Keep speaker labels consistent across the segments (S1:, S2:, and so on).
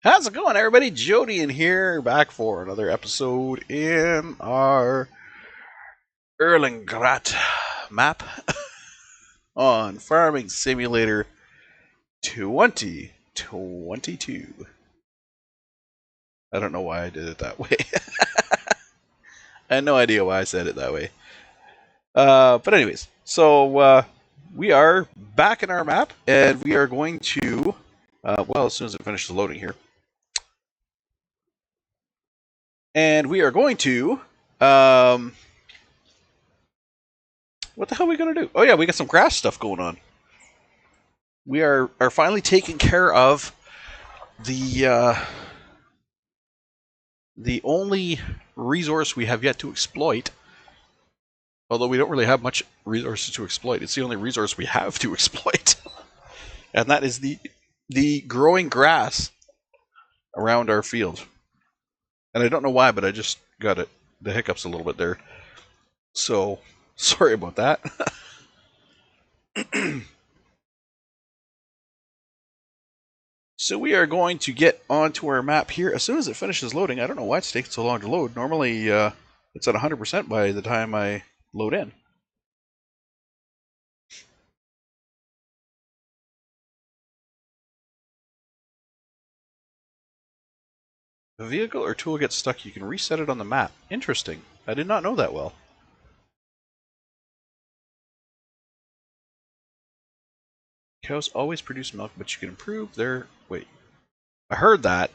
S1: How's it going, everybody? Jody in here, back for another episode in our Erlingrat map on Farming Simulator 2022. I don't know why I did it that way. I had no idea why I said it that way. But anyways, so we are back in our map, and we are going to, well, as soon as it finishes loading here, and we are going to, what the hell are we going to do? Oh yeah, we got some grass stuff going on. We are finally taking care of the only resource we have yet to exploit. Although we don't really have much resources to exploit. It's the only resource we have to exploit. And that is the growing grass around our field. And I don't know why, but I just got the hiccups a little bit there. So, sorry about that. So we are going to get onto our map here as soon as it finishes loading. I don't know why it's taking so long to load. Normally, it's at 100% by the time I load in. If a vehicle or tool gets stuck, you can reset it on the map. Interesting. I did not know that well. Cows always produce milk, but you can improve their... Wait. I heard that.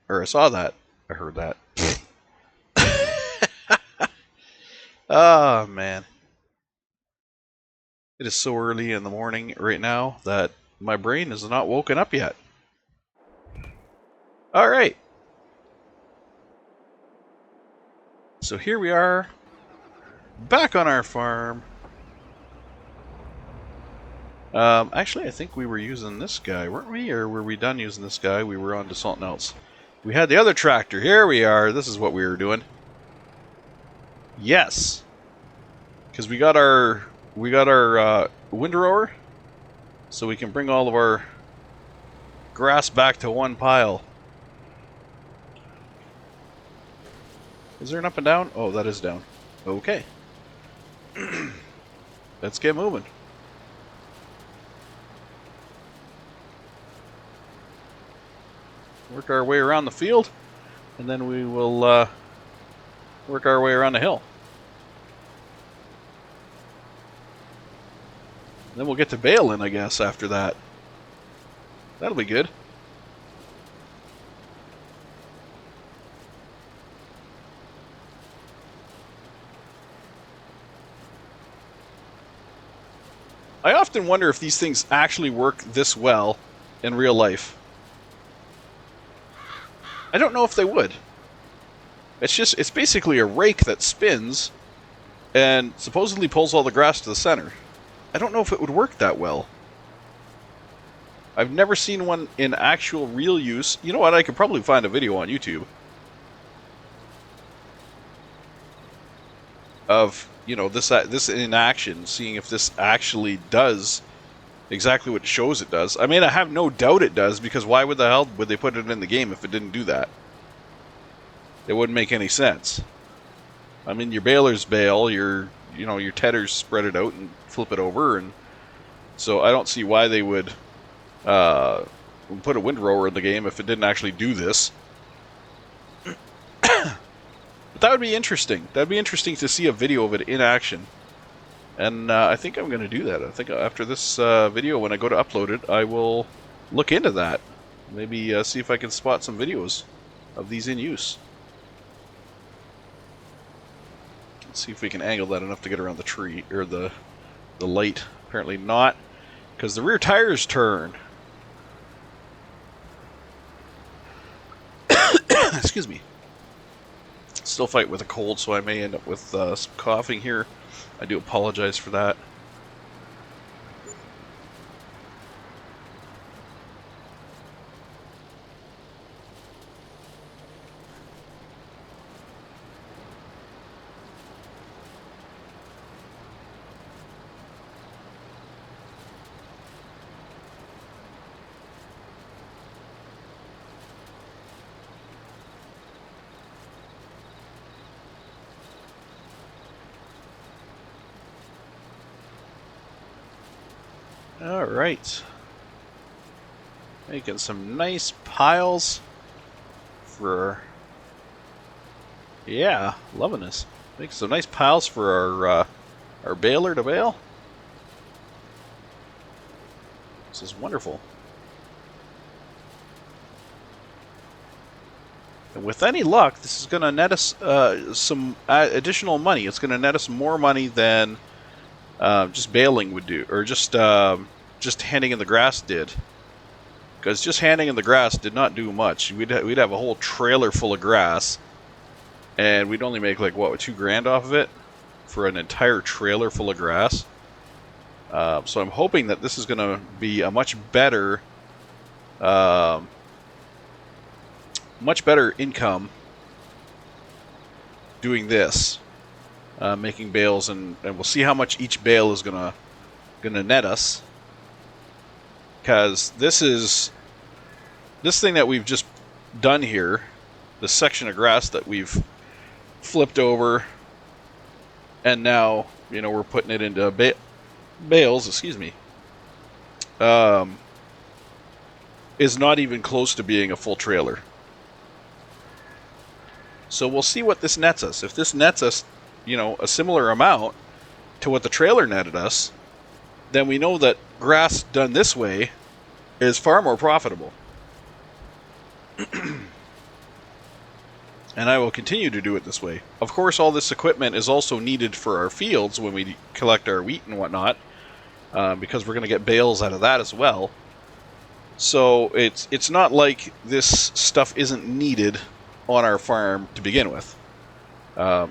S1: Or I saw that. I heard that. Oh, man. It is so early in the morning right now that my brain is not woken up yet. Alright. So here we are, back on our farm. Actually, I think we were using this guy, weren't we? Or were we done using this guy? We were on to something else. We had the other tractor. Here we are. This is what we were doing. Yes. Because we got our windrower, so we can bring all of our grass back to one pile. Is there an up and down? Oh, that is down. Okay. Let's get moving. Work our way around the field, and then we will work our way around the hill. Then we'll get to baling, I guess, after that. That'll be good. I often wonder if these things actually work this well in real life. I don't know if they would. It's basically a rake that spins and supposedly pulls all the grass to the center. I don't know if it would work that well. I've never seen one in actual real use. You know what? I could probably find a video on YouTube of, you know, this in action, seeing if this actually does exactly what it shows it does. I mean, I have no doubt it does, because why would the hell would they put it in the game if it didn't do that? It wouldn't make any sense. I mean, your balers bale, your tedders spread it out and flip it over, and so I don't see why they would put a windrower in the game if it didn't actually do this. But that would be interesting. That'd be interesting to see a video of it in action. And I think I'm going to do that. I think after this video, when I go to upload it, I will look into that. Maybe see if I can spot some videos of these in use. Let's see if we can angle that enough to get around the tree, or the light. Apparently not, because the rear tires turn. Excuse me. Still fighting with a cold, so I may end up with some coughing here. I do apologize for that. All right. Making some nice piles for... Yeah, loving this. Making some nice piles for our baler to bale. This is wonderful. And with any luck, this is going to net us some additional money. It's going to net us more money than just baling would do, or just handing in the grass did. Because just handing in the grass did not do much. We'd have a whole trailer full of grass, and we'd only make like what, $2,000 off of it for an entire trailer full of grass. So I'm hoping that this is going to be a much better income doing this, making bales, and we'll see how much each bale is gonna net us. Because this thing that we've just done here, this section of grass that we've flipped over, and now we're putting it into bales. Excuse me. Is not even close to being a full trailer. So we'll see what this nets us. If this nets us, a similar amount to what the trailer netted us, then we know that grass done this way is far more profitable. And I will continue to do it this way. Of course, all this equipment is also needed for our fields when we collect our wheat and whatnot, because we're going to get bales out of that as well. So it's not like this stuff isn't needed on our farm to begin with.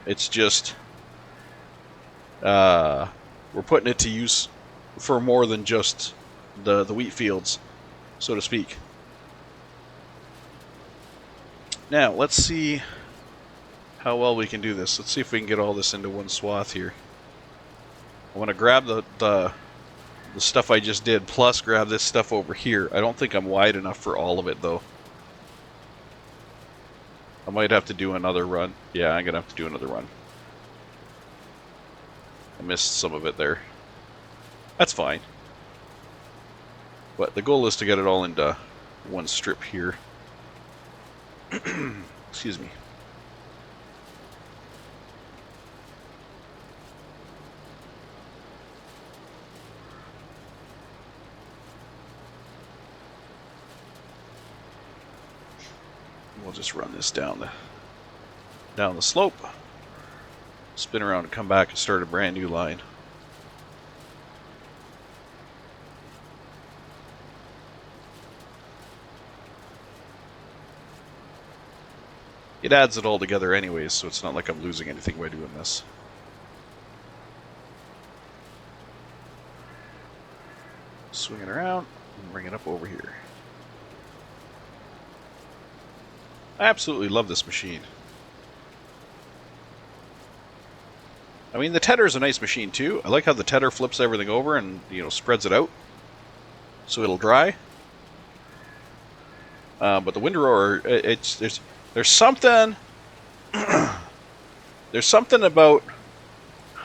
S1: It's just we're putting it to use for more than just the wheat fields, so to speak. Now let's see how well we can do this. Let's see if we can get all this into one swath here. I want to grab the stuff I just did, plus grab this stuff over here. I don't think I'm wide enough for all of it though. I might have to do another run. Yeah, I'm going to have to do another run. I missed some of it there. That's fine. But the goal is to get it all into one strip here. Excuse me. We'll just run this down the slope, spin around and come back and start a brand new line. It adds it all together anyways, so it's not like I'm losing anything by doing this. Swing it around and bring it up over here. I absolutely love this machine. I mean, the tedder is a nice machine too. I like how the tedder flips everything over and spreads it out so it'll dry. But the windrower, there's something there's something about,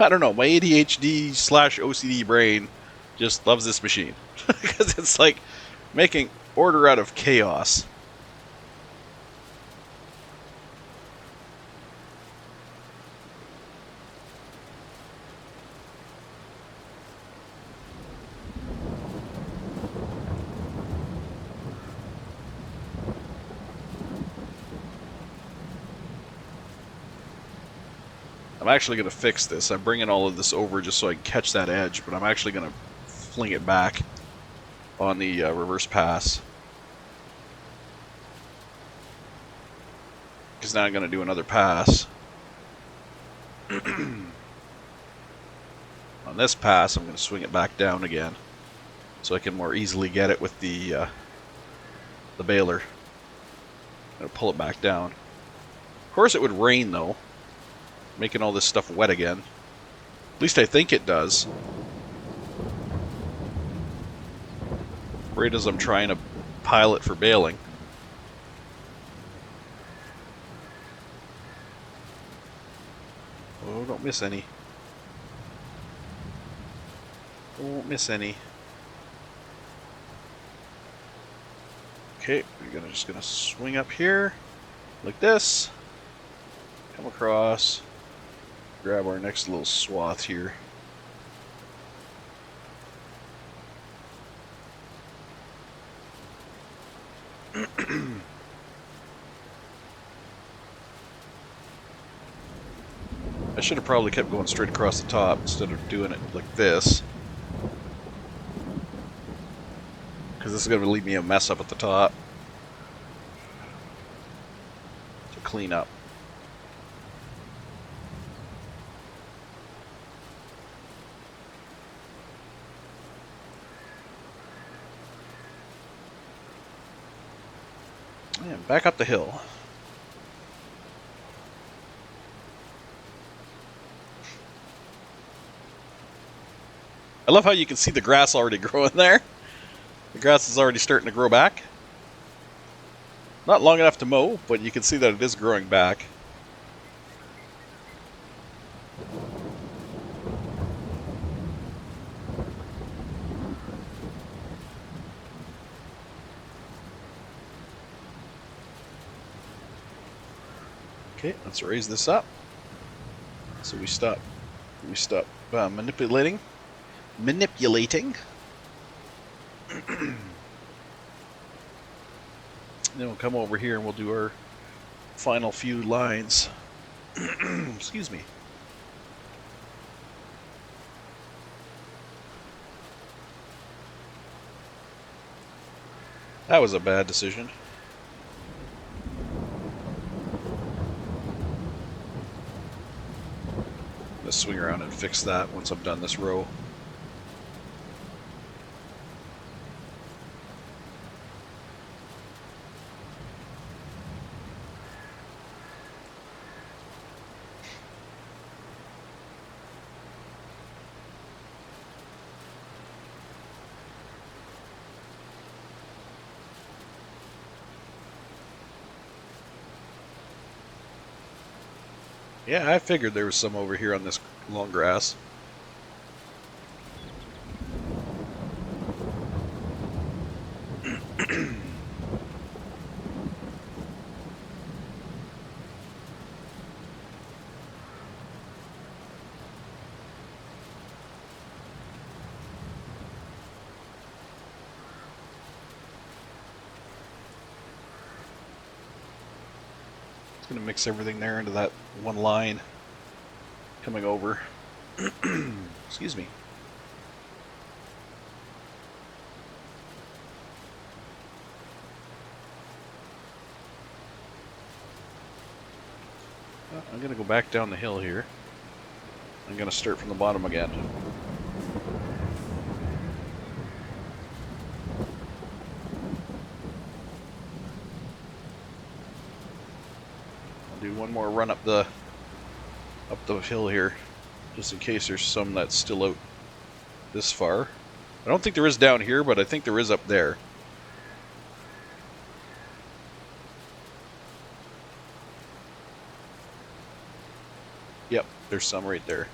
S1: I don't know, my ADHD/OCD brain just loves this machine because it's like making order out of chaos. I'm actually going to fix this. I'm bringing all of this over just so I can catch that edge, but I'm actually going to fling it back on the reverse pass. Because now I'm going to do another pass. On this pass, I'm going to swing it back down again so I can more easily get it with the baler. I'm going to pull it back down. Of course it would rain though, making all this stuff wet again. At least I think it does. Right as I'm trying to pile it for baling. Oh, don't miss any. Don't miss any. Okay, we're just gonna swing up here like this, come across, grab our next little swath here. I should have probably kept going straight across the top instead of doing it like this, because this is going to leave me a mess up at the top to clean up. And back up the hill. I love how you can see the grass already growing there. The grass is already starting to grow back. Not long enough to mow, but you can see that it is growing back. Okay, let's raise this up. So we stop manipulating. Then we'll come over here and we'll do our final few lines. Excuse me. That was a bad decision. Let's swing around and fix that once I'm done this row. Yeah, I figured there was some over here on this long grass. Going to mix everything there into that one line coming over. Excuse me. I'm going to go back down the hill here. I'm going to start from the bottom again. Do one more run up the hill here, just in case there's some that's still out this far. I don't think there is down here, but I think there is up there. Yep, there's some right there.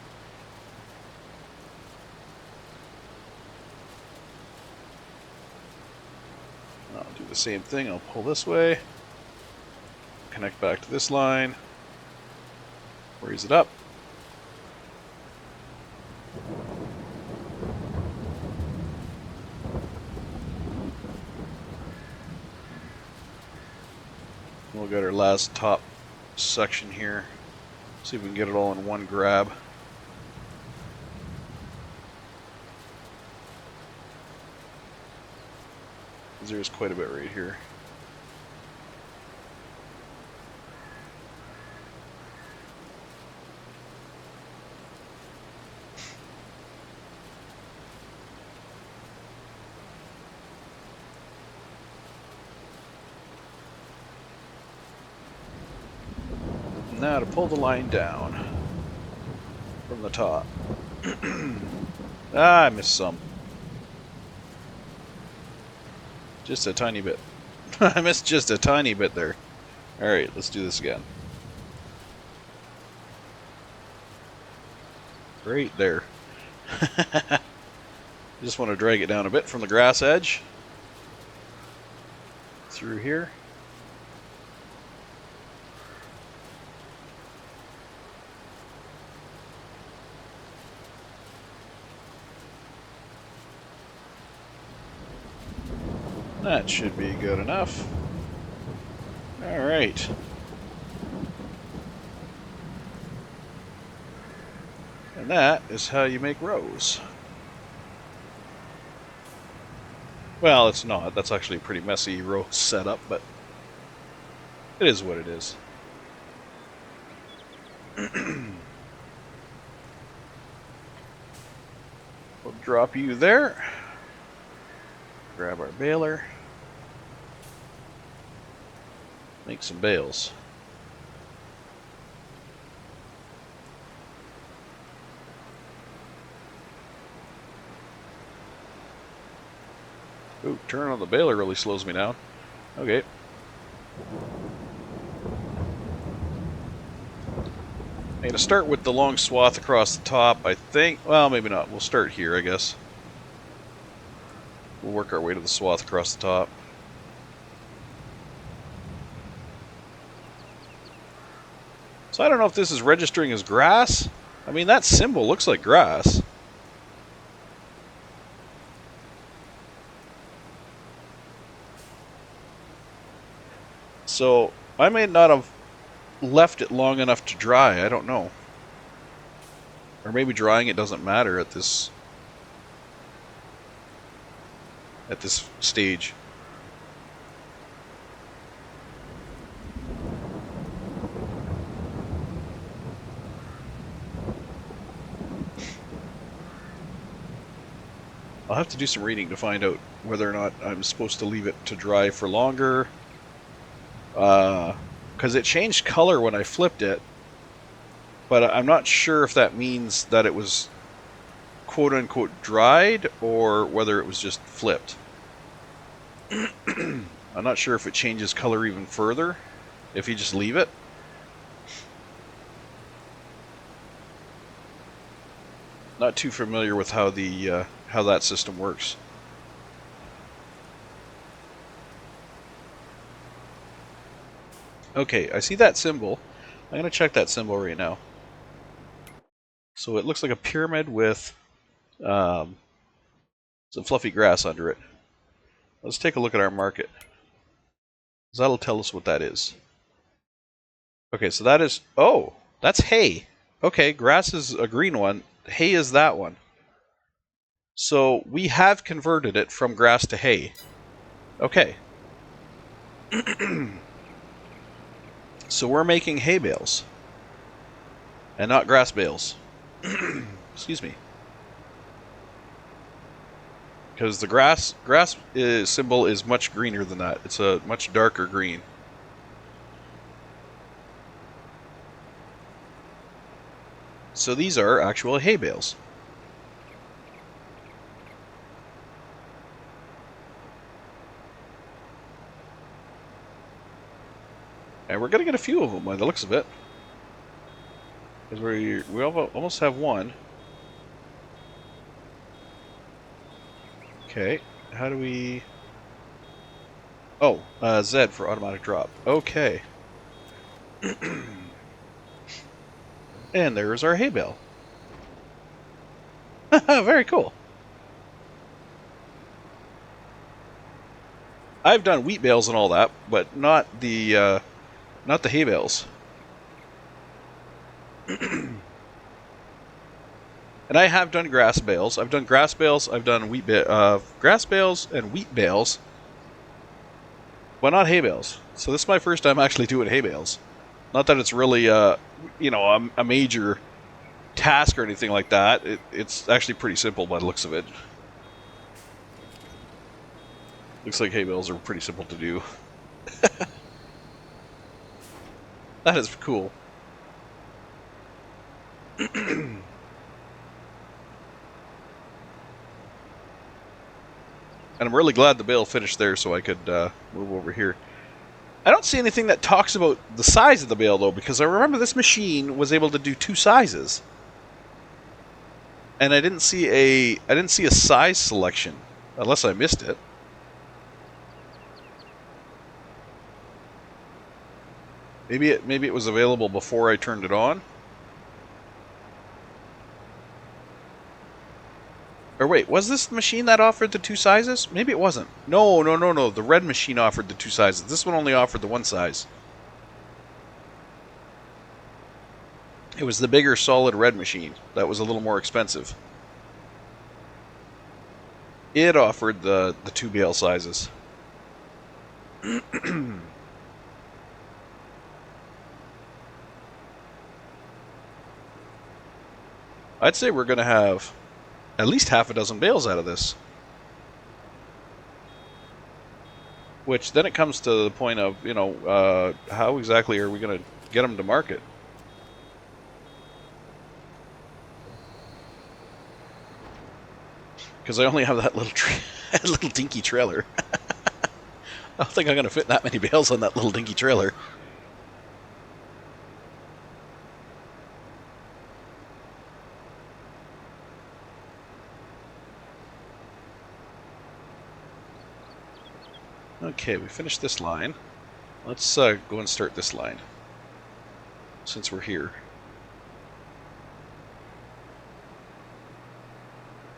S1: I'll do the same thing. I'll pull this way. Connect back to this line, raise it up. We'll get our last top section here. See if we can get it all in one grab. There's quite a bit right here. Now to pull the line down from the top. I missed some. Just a tiny bit. I missed just a tiny bit there. Alright, let's do this again. Right there. Just want to drag it down a bit from the grass edge. through here. That should be good enough. Alright. And that is how you make rows. Well, it's not. That's actually a pretty messy row setup, but it is what it is. We'll drop you there. Grab our baler. Make some bales. Ooh, turn on the baler really slows me down. Okay. I'm going to start with the long swath across the top, I think. Well, maybe not. We'll start here, I guess. We'll work our way to the swath across the top. So I don't know if this is registering as grass. I mean, that symbol looks like grass. So I may not have left it long enough to dry. I don't know. Or maybe drying it doesn't matter at this stage. I'll have to do some reading to find out whether or not I'm supposed to leave it to dry for longer. Because it changed color when I flipped it, but I'm not sure if that means that it was quote-unquote dried or whether it was just flipped. I'm not sure if it changes color even further if you just leave it. Not too familiar with how the how that system works. Okay, I see that symbol. I'm going to check that symbol right now. So it looks like a pyramid with some fluffy grass under it. Let's take a look at our market. That'll tell us what that is. Okay, so that is... Oh, that's hay. Okay, grass is a green one. Hay is that one. So we have converted it from grass to hay. Okay. So we're making hay bales. And not grass bales. Excuse me. Because the grass symbol is much greener than that. It's a much darker green. So these are actual hay bales. And we're going to get a few of them by the looks of it. Because we almost have one. Okay, how do we... Oh, Z for automatic drop. Okay. And there's our hay bale. Very cool. I've done wheat bales and all that, but not the hay bales. And I have done grass bales. I've done grass bales. I've done grass bales and wheat bales, but not hay bales. So this is my first time actually doing hay bales. Not that it's really a major task or anything like that. It's actually pretty simple by the looks of it. Looks like hay bales are pretty simple to do. That is cool. And I'm really glad the bale finished there so I could move over here. I don't see anything that talks about the size of the bale, though, because I remember this machine was able to do 2 sizes. And I didn't see a size selection, unless I missed it. Maybe it was available before I turned it on. Or wait, was this the machine that offered the 2 sizes? Maybe it wasn't. No. The red machine offered the 2 sizes. This one only offered the 1 size. It was the bigger, solid red machine that was a little more expensive. It offered the 2 bale sizes. I'd say we're going to have at least half a dozen bales out of this. Which then it comes to the point of, you know, how exactly are we going to get them to market? Because I only have that little little dinky trailer. I don't think I'm going to fit that many bales on that little dinky trailer. Okay, we finished this line. Let's go and start this line, since we're here.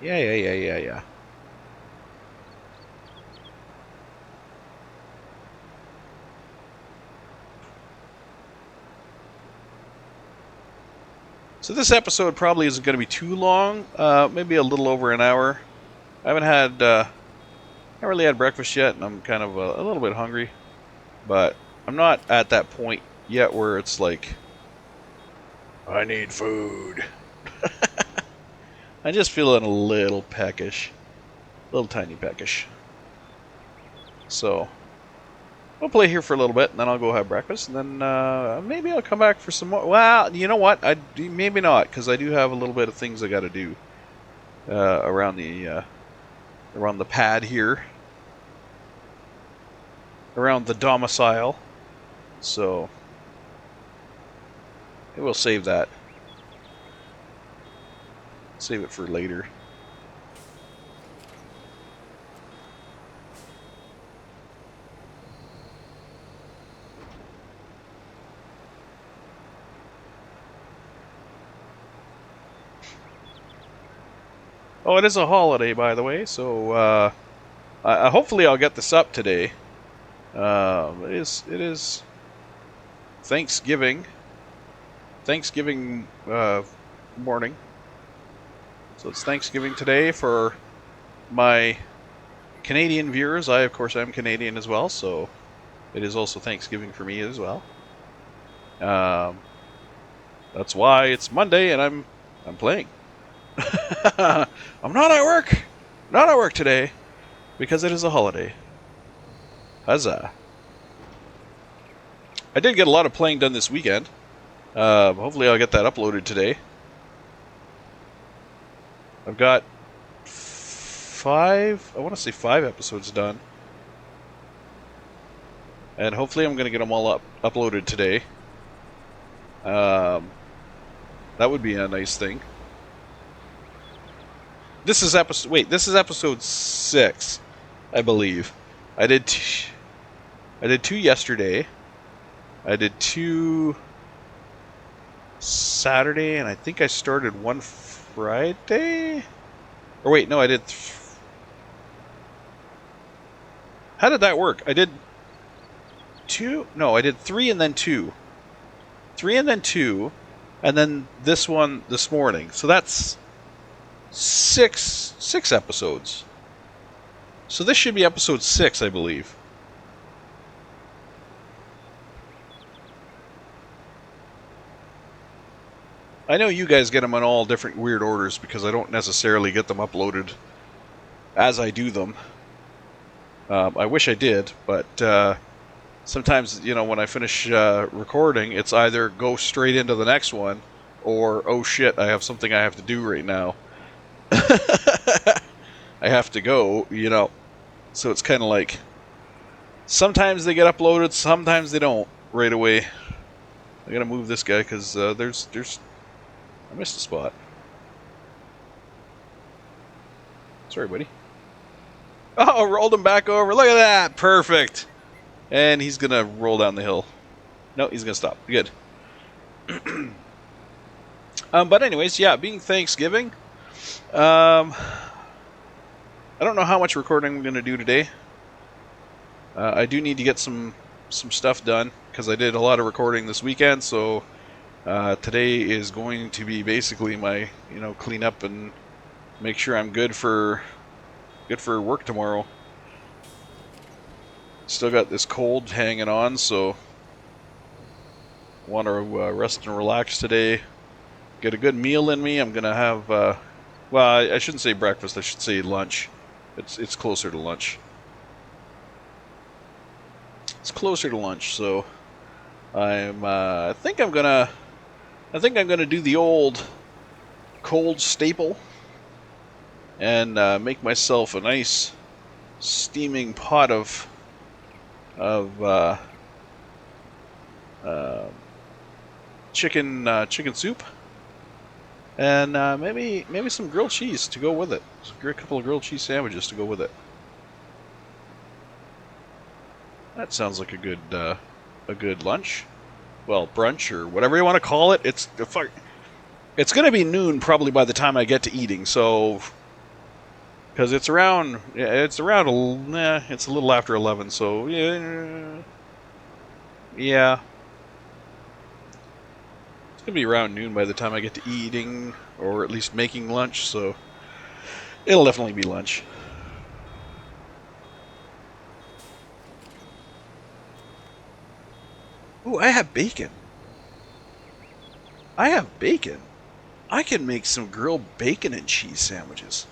S1: Yeah. So this episode probably isn't going to be too long, maybe a little over an hour. I haven't really had breakfast yet, and I'm kind of a little bit hungry, but I'm not at that point yet where it's like, I need food. I'm just feeling a little peckish, a little tiny peckish. So I'll play here for a little bit, and then I'll go have breakfast, and then maybe I'll come back for some more. Well, you know what? Maybe not, because I do have a little bit of things I got to do around the pad here, around the domicile. So we'll save that. Save it for later. Oh, it is a holiday, by the way, so hopefully I'll get this up today. It is Thanksgiving morning. So it's Thanksgiving today for my Canadian viewers. I, of course, am Canadian as well, so it is also Thanksgiving for me as well. That's why it's Monday and I'm playing. I'm not at work today, because it is a holiday. Huzzah! I did get a lot of playing done this weekend. Hopefully I'll get that uploaded today. I've got 5 episodes done. And hopefully I'm going to get them all uploaded today. That would be a nice thing. This is episode 6, I believe. I did 2 yesterday. I did 2 Saturday, and I think I started 1 Friday? Or wait, no, I did... How did that work? I did 2? No, I did 3 and then 2. 3 and then 2, and then this one this morning. So that's... 6 episodes. So this should be episode 6, I believe. I know you guys get them in all different weird orders because I don't necessarily get them uploaded as I do them. I wish I did, but sometimes, you know, when I finish recording, it's either go straight into the next one or, oh shit, I have something I have to do right now. I have to go, you know. So it's kind of like sometimes they get uploaded, sometimes they don't right away. I gotta move this guy because there's I missed a spot. Sorry, buddy. Oh, rolled him back over. Look at that, perfect. And he's gonna roll down the hill. No, he's gonna stop. Good. But anyways, yeah, being Thanksgiving, I don't know how much recording I'm gonna do today. I do need to get some stuff done because I did a lot of recording this weekend. So today is going to be basically my clean up and make sure I'm good for work tomorrow. Still got this cold hanging on, so want to rest and relax today. Get a good meal in me. I'm gonna have well, I shouldn't say breakfast. I should say lunch. It's closer to lunch. It's closer to lunch, so I think I'm gonna do the old cold staple and make myself a nice steaming pot of chicken soup, and maybe some grilled cheese to go with it. A couple of grilled cheese sandwiches to go with it. That sounds like a good lunch. Well, brunch or whatever you want to call it. It's going to be noon probably by the time I get to eating. So because it's a little after 11. So yeah. It's going to be around noon by the time I get to eating, or at least making lunch, so it'll definitely be lunch. Ooh, I have bacon. I can make some grilled bacon and cheese sandwiches.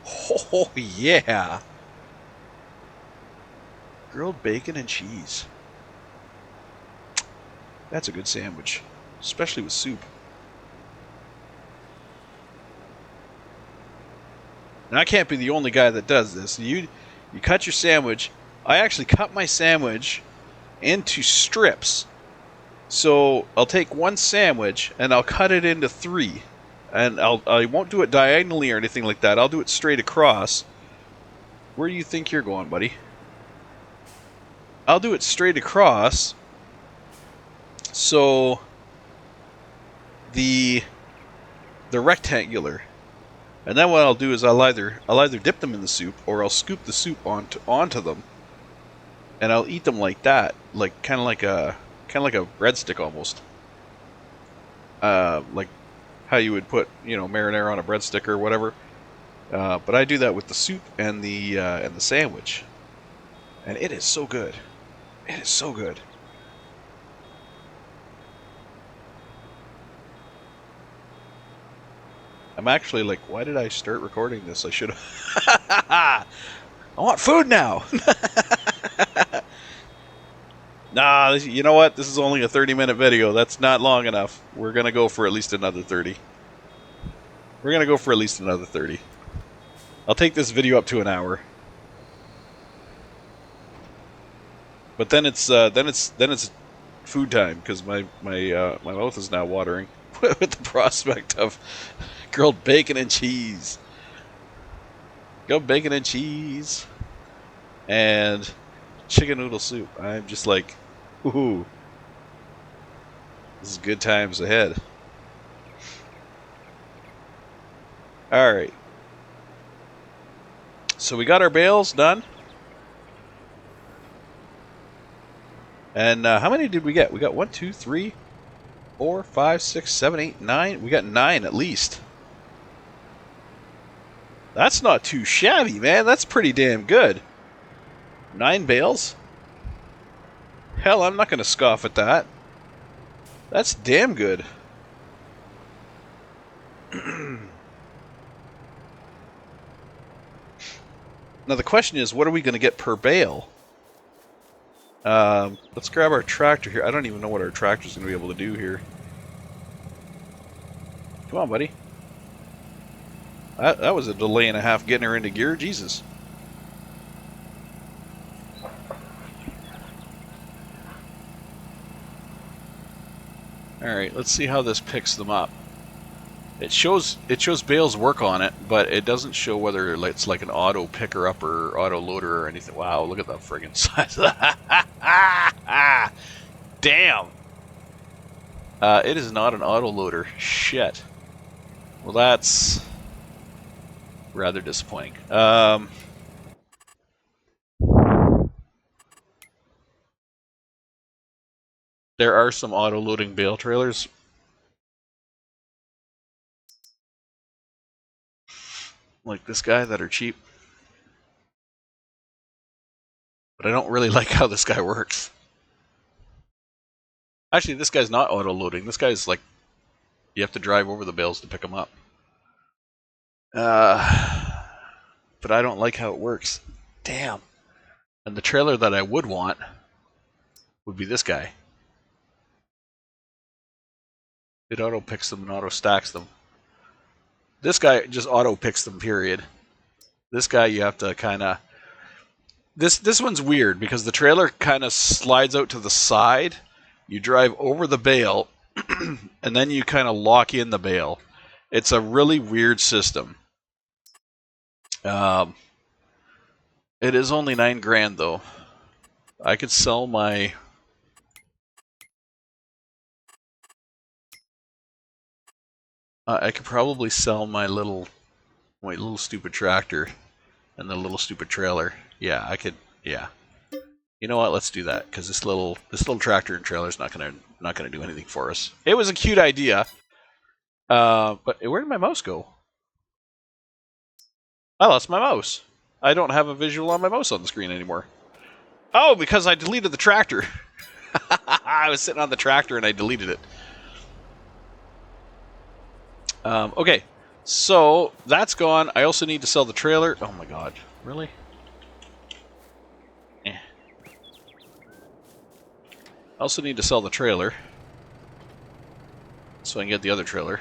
S1: Oh, yeah. Grilled bacon and cheese. That's a good sandwich, especially with soup. And I can't be the only guy that does this. You cut your sandwich. I actually cut my sandwich into strips. So I'll take one sandwich and I'll cut it into 3. And I won't do it diagonally or anything like that. I'll do it straight across. Where do you think you're going, buddy? I'll do it straight across. So the rectangular. And then what I'll do is I'll either dip them in the soup, or I'll scoop the soup onto them, and I'll eat them like that, like kind of like a breadstick almost, like how you would put marinara on a breadstick or whatever. But I do that with the soup and the sandwich, and it is so good. It is so good. I'm actually like, why did I start recording this? I should have. I want food now. Nah, you know what? This is only a 30-minute video. That's not long enough. We're going to go for at least another 30. I'll take this video up to an hour. But then it's food time, because my mouth is now watering with the prospect of grilled bacon and cheese. Grilled bacon and cheese. And chicken noodle soup. I'm just like, ooh. This is good times ahead. Alright. So we got our bales done. And how many did we get? We got 1, 2, 3, 4, 5, 6, 7, 8, 9. We got 9 at least. That's not too shabby, man. That's pretty damn good. 9 bales? Hell, I'm not going to scoff at that. That's damn good. Now the question is, what are we going to get per bale? Let's grab our tractor here. I don't even know what our tractor's going to be able to do here. Come on, buddy. That was a delay and a half getting her into gear. Jesus. Alright, let's see how this picks them up. It shows bales work on it, but it doesn't show whether it's like an auto picker up or auto loader or anything. Wow, look at that friggin' size of that. Damn. It is not an auto loader. Shit. Well, that's rather disappointing. There are some auto loading bale trailers. Like this guy that are cheap. But I don't really like how this guy works. Actually, this guy's not auto loading. This guy's like, you have to drive over the bales to pick them up. But I don't like how it works. Damn. And the trailer that I would want would be this guy. It auto picks them and auto stacks them. This guy just auto picks them, period. This guy you have to kind of... This one's weird because the trailer kind of slides out to the side. You drive over the bale, and then you kind of lock in the bale. It's a really weird system. It is only $9,000 though. I could sell my... I could probably sell my little stupid tractor and the little stupid trailer. Yeah, I could. Yeah. You know what? Let's do that because this little tractor and trailer is not gonna do anything for us. It was a cute idea, but where did my mouse go? I lost my mouse. I don't have a visual on my mouse on the screen anymore. Oh, because I deleted the tractor. I was sitting on the tractor and I deleted it. Okay, so that's gone. I also need to sell the trailer. Oh my god, really? I also need to sell the trailer so I can get the other trailer.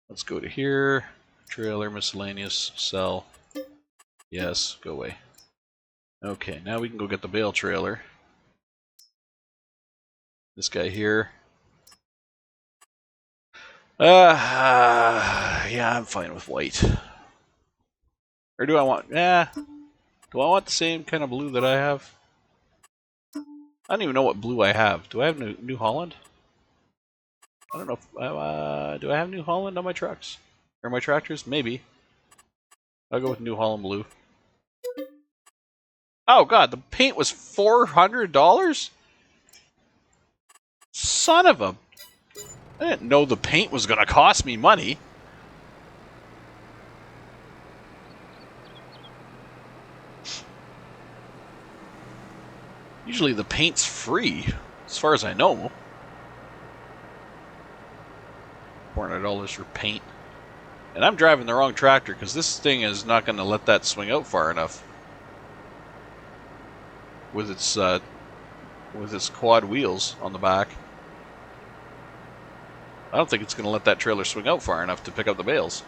S1: Let's go to here. Trailer, miscellaneous, sell. Yes, go away. Okay, now we can go get the bale trailer. This guy here. Yeah, I'm fine with white. Or do I want... do I want the same kind of blue that I have? I don't even know what blue I have. Do I have New Holland? I don't know if... do I have New Holland on my trucks? Or my tractors? Maybe. I'll go with New Holland blue. Oh god, the paint was $400? Son of a... I didn't know the paint was going to cost me money. Usually the paint's free, as far as I know. $400 for paint. And I'm driving the wrong tractor because this thing is not going to let that swing out far enough. With its quad wheels on the back. I don't think it's going to let that trailer swing out far enough to pick up the bales.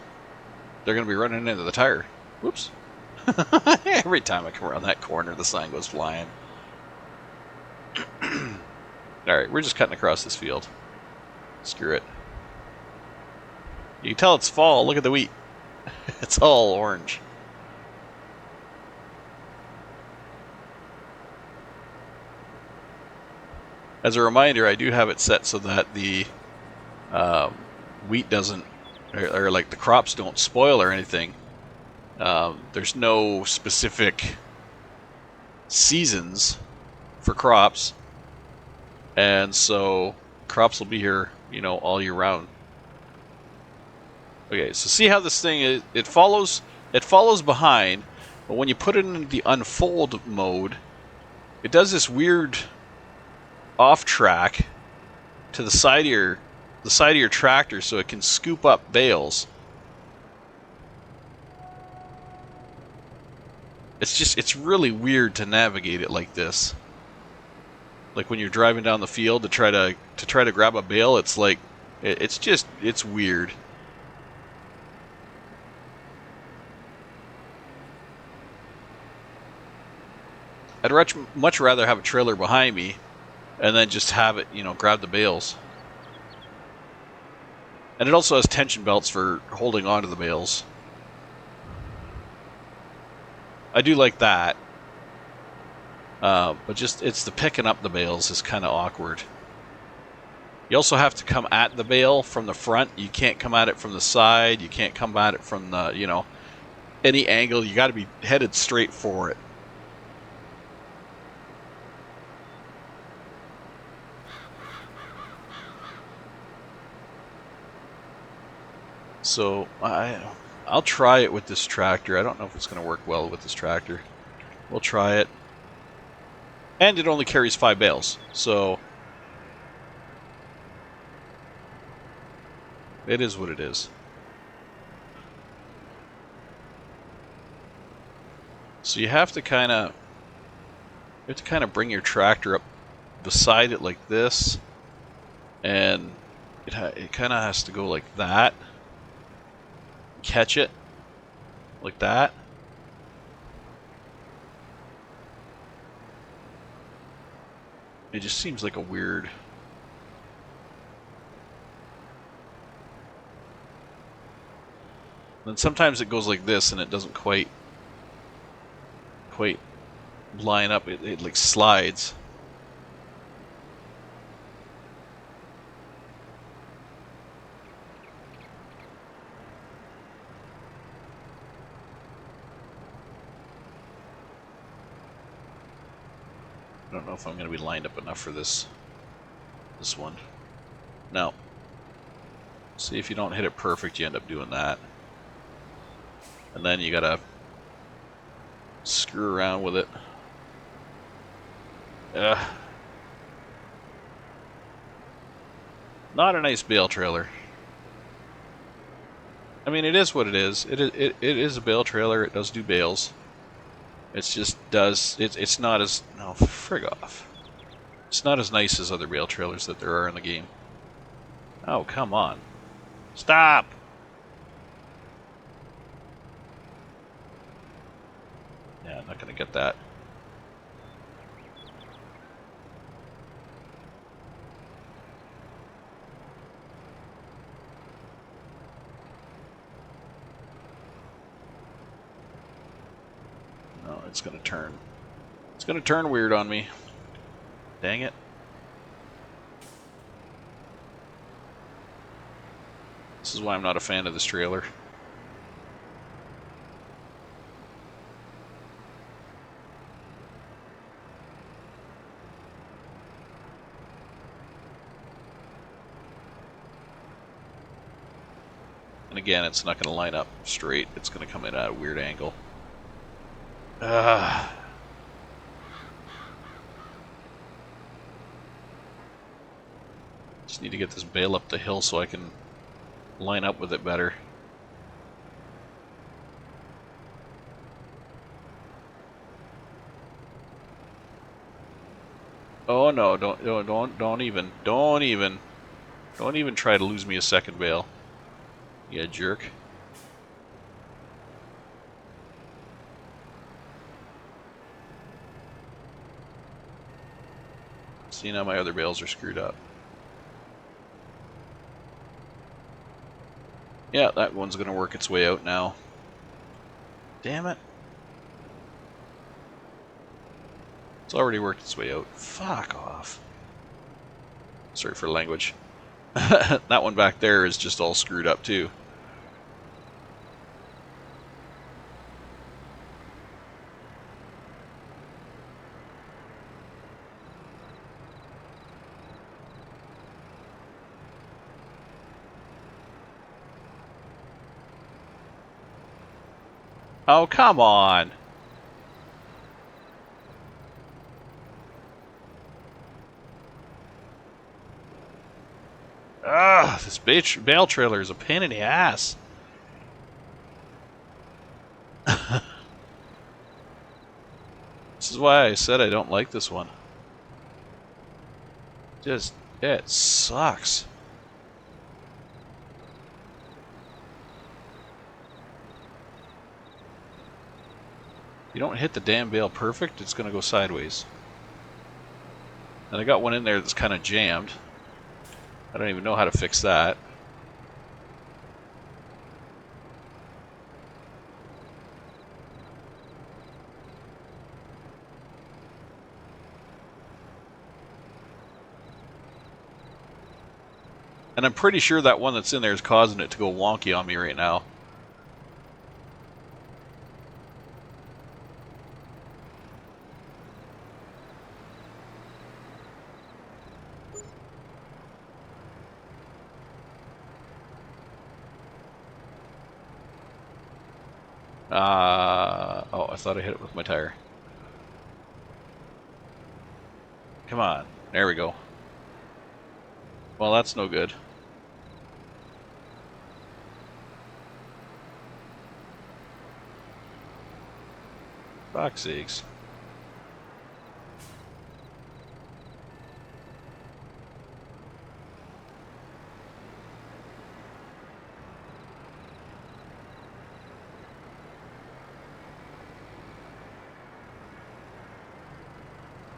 S1: They're going to be running into the tire. Whoops. Every time I come around that corner, the sign goes flying. Alright, we're just cutting across this field. Screw it. You can tell it's fall. Look at the wheat. It's all orange. As a reminder, I do have it set so that the wheat doesn't, or like the crops don't spoil or anything. There's no specific seasons for crops, and so crops will be here, you know, all year round. Okay, so see how this thing is, it follows behind, but when you put it in the unfold mode, it does this weird off track to the side of your tractor so it can scoop up bales. It's really weird to navigate it like this. Like when you're driving down the field to try to grab a bale, it's like it's weird. I'd much rather have a trailer behind me and then just have it, you know, grab the bales. And it also has tension belts for holding onto the bales. I do like that. But just, it's the picking up the bales is kind of awkward. You also have to come at the bale from the front. You can't come at it from the side. You can't come at it from the, you know, any angle. You got to be headed straight for it. So I'll try it with this tractor. I don't know if it's going to work well with this tractor. We'll try it. And it only carries 5 bales, so it is what it is. So you have to kind of bring your tractor up beside it like this, and it kind of has to go like that. Catch it like that. It just seems like a weird. And sometimes it goes like this, and it doesn't quite line up. It like slides. I don't know if I'm going to be lined up enough for this one. No. See, if you don't hit it perfect, you end up doing that. And then you gotta screw around with it. Not a nice bale trailer. I mean, it is what it is. It is a bale trailer. It does do bales. It's just does. It's not as... No, frig off. It's not as nice as other bale trailers that there are in the game. Oh, come on. Stop! Yeah, I'm not going to get that. No, it's going to turn. It's going to turn weird on me. Dang it. This is why I'm not a fan of this trailer. And again, it's not going to line up straight. It's going to come in at a weird angle. Just need to get this bale up the hill so I can line up with it better. Oh no! Don't even try to lose me a second bale. You jerk. See, now my other bales are screwed up. Yeah, that one's gonna work its way out now. Damn it. It's already worked its way out. Fuck off. Sorry for language. That one back there is just all screwed up too. Oh, come on. Ugh, this bale trailer is a pain in the ass. This is why I said I don't like this one. Just, it sucks. You don't hit the damn bale perfect, it's going to go sideways. And I got one in there that's kind of jammed. I don't even know how to fix that. And I'm pretty sure that one that's in there is causing it to go wonky on me right now. Oh, I thought I hit it with my tire. Come on. There we go. Well, that's no good. Fuck's sakes.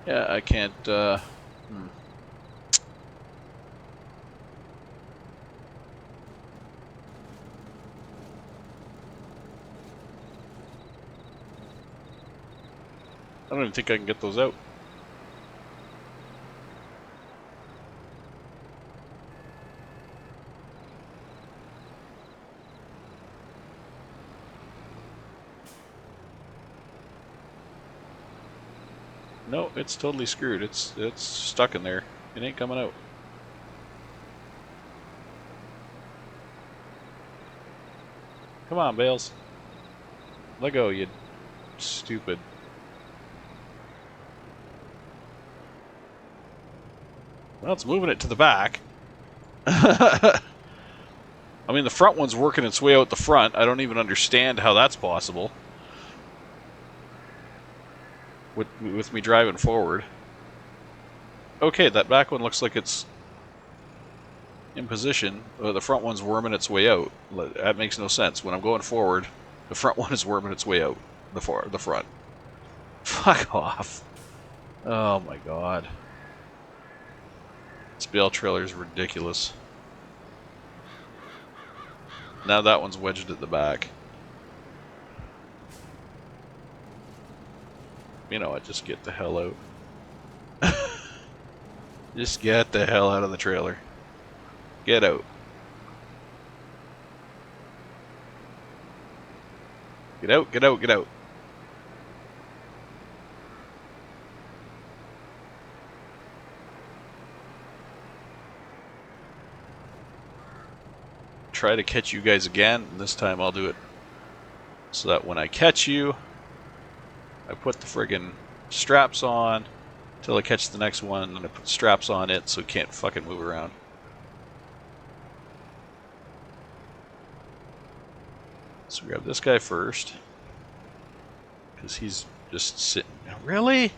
S1: Yeah, I can't, I don't even think I can get those out. No, it's totally screwed. It's stuck in there. It ain't coming out. Come on, Bales. Let go, you stupid. Well, it's moving it to the back. I mean, the front one's working its way out the front. I don't even understand how that's possible. With me driving forward. Okay, that back one looks like it's in position. The front one's worming its way out. That makes no sense. When I'm going forward, the front one is worming its way out. The front. Fuck off. Oh my god. This bale trailer is ridiculous. Now that one's wedged at the back. You know what, just get the hell out. Just get the hell out of the trailer. Get out. Get out, get out, get out. Try to catch you guys again, and this time I'll do it so that when I catch you, I put the friggin' straps on till I catch the next one, and I put straps on it so it can't fucking move around. So grab this guy first, because he's just sitting. Really?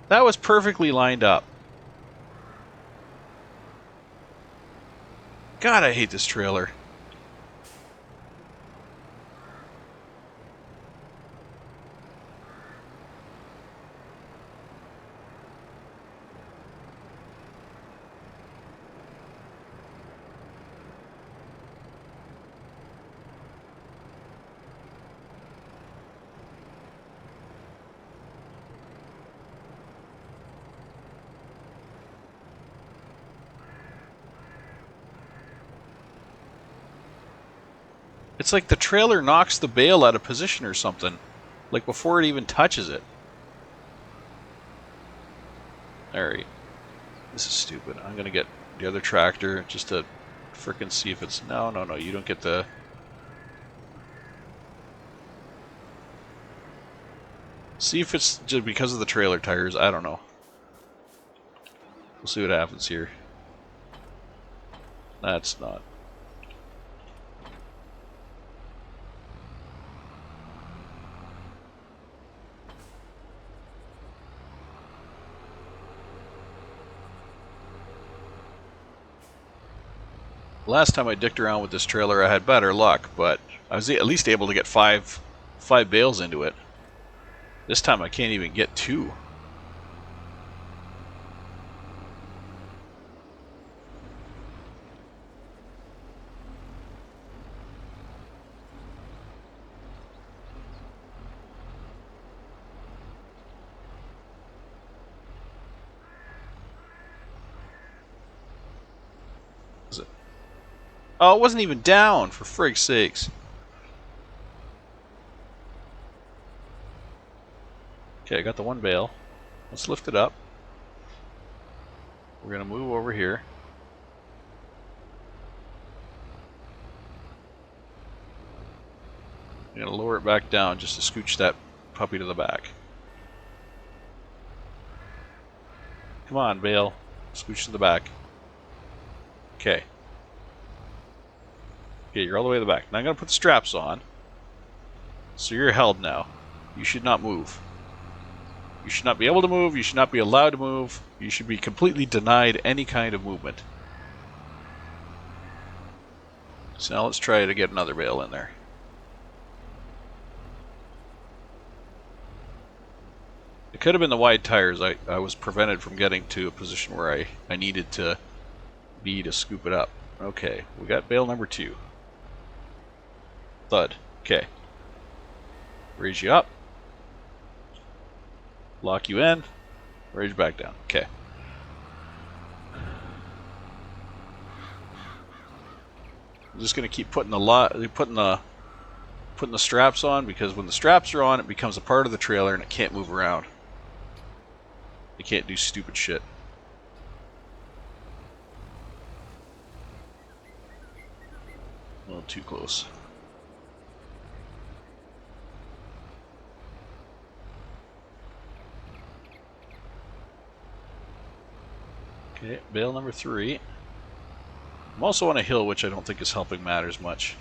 S1: That was perfectly lined up. God, I hate this trailer. It's like the trailer knocks the bale out of position or something. Like before it even touches it. Alright. This is stupid. I'm gonna get the other tractor just to frickin' see if it's... No, no, no, you don't get the... See if it's just because of the trailer tires. I don't know. We'll see what happens here. That's not. Last time I dicked around with this trailer, I had better luck, but I was at least able to get five bales into it. This time I can't even get 2. Is it? Oh, it wasn't even down, for frig's sakes. Okay, I got the one bale. Let's lift it up. We're going to move over here. I'm going to lower it back down just to scooch that puppy to the back. Come on, bale. Scooch to the back. Okay. Okay, you're all the way to the back. Now I'm going to put the straps on. So you're held now. You should not move. You should not be able to move. You should not be allowed to move. You should be completely denied any kind of movement. So now let's try to get another bale in there. It could have been the wide tires. I was prevented from getting to a position where I needed to be to scoop it up. Okay, we got bale number 2. Thud. Okay. Raise you up. Lock you in. Raise you back down. Okay. I'm just gonna keep putting the straps on, because when the straps are on, it becomes a part of the trailer and it can't move around. It can't do stupid shit. A little too close. Okay, bale number 3. I'm also on a hill, which I don't think is helping matters much.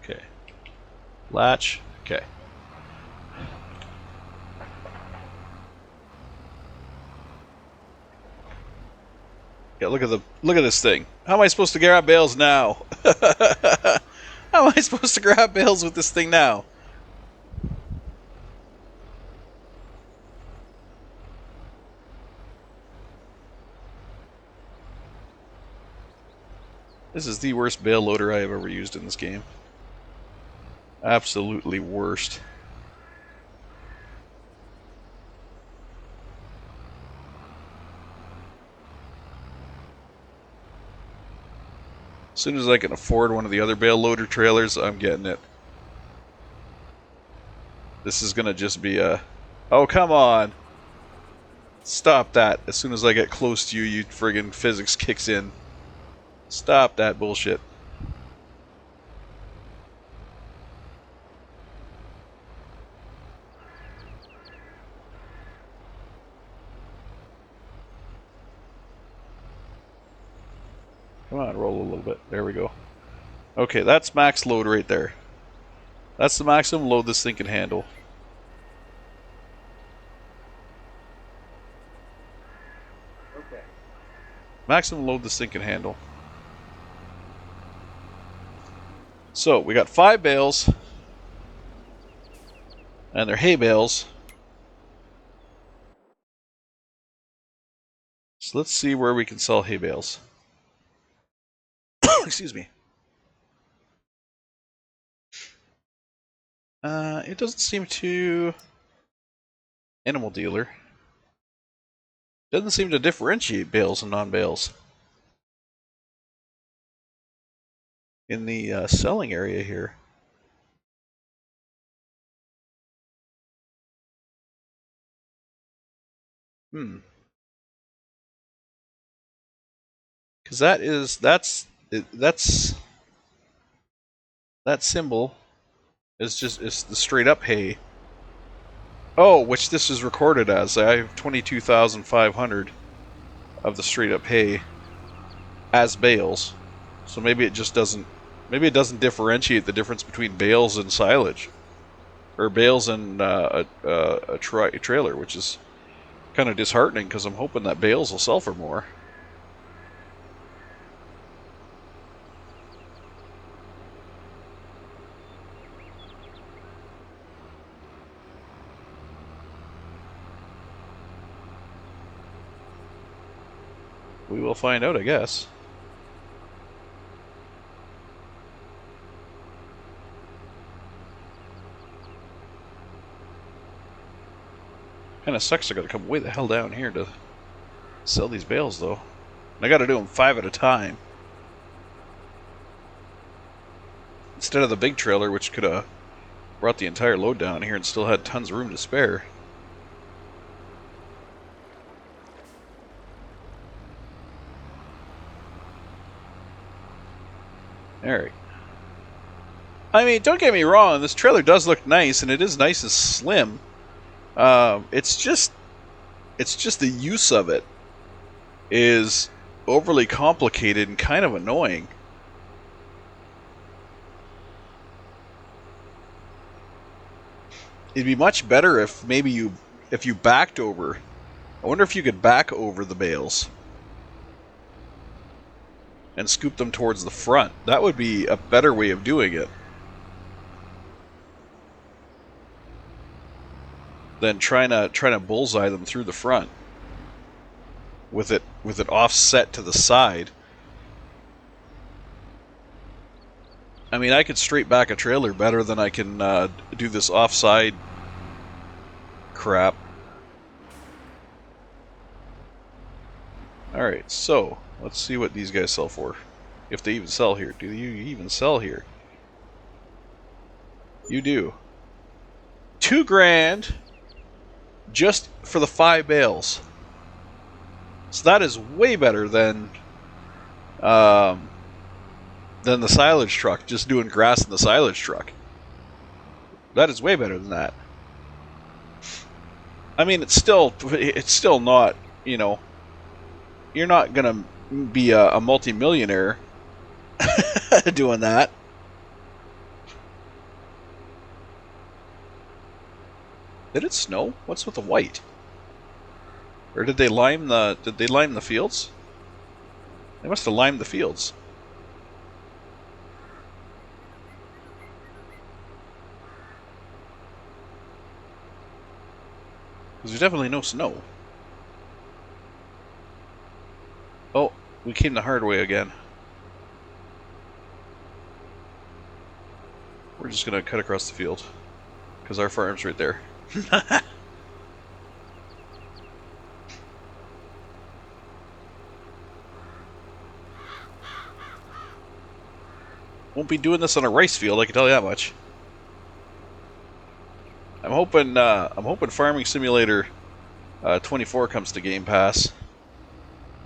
S1: Okay. Latch. Okay. Yeah, look at this thing. How am I supposed to grab bales now? How am I supposed to grab bales with this thing now? This is the worst bale loader I have ever used in this game. Absolutely worst. As soon as I can afford one of the other bale loader trailers, I'm getting it. This is gonna just be a... Oh, come on! Stop that. As soon as I get close to you, you friggin' physics kicks in. Stop that bullshit. Come on, roll a little bit. There we go. Okay, that's max load right there. That's the maximum load this thing can handle. Okay. Maximum load this thing can handle. So, we got 5 bales. And they're hay bales. So let's see where we can sell hay bales. Excuse me. It doesn't seem to... Animal dealer. Doesn't seem to differentiate bales and non-bales. In the selling area here. Because that symbol is the straight up hay. Oh, which this is recorded as. I have 22,500 of the straight up hay as bales. So maybe it just doesn't. Maybe it doesn't differentiate the difference between bales and silage, or bales and a trailer, which is kind of disheartening because I'm hoping that bales will sell for more. We will find out, I guess. Kind of sucks I gotta come way the hell down here to sell these bales, though. I got to do them 5 at a time. Instead of the big trailer, which could have brought the entire load down here and still had tons of room to spare. Alright. I mean, don't get me wrong, this trailer does look nice, and it is nice and slim. It's just the use of it is overly complicated and kind of annoying. It'd be much better if maybe you backed over. I wonder if you could back over the bales and scoop them towards the front. That would be a better way of doing it than trying to bullseye them through the front with it offset to the side. I mean, I could straight back a trailer better than I can do this offside crap. Alright, so let's see what these guys sell for. If they even sell here. Do you even sell here? You do. $2,000 just for the 5 bales. So that is way better than the silage truck, just doing grass in the silage truck. That is way better than that. I mean, it's still not, you know, you're not gonna be a multi-millionaire doing that. Did it snow? What's with the white? Or did they lime the fields? They must have limed the fields. Because there's definitely no snow. Oh, we came the hard way again. We're just gonna cut across the field. Because our farm's right there. Won't be doing this on a rice field, I can tell you that much. I'm hoping Farming Simulator 24 comes to Game Pass,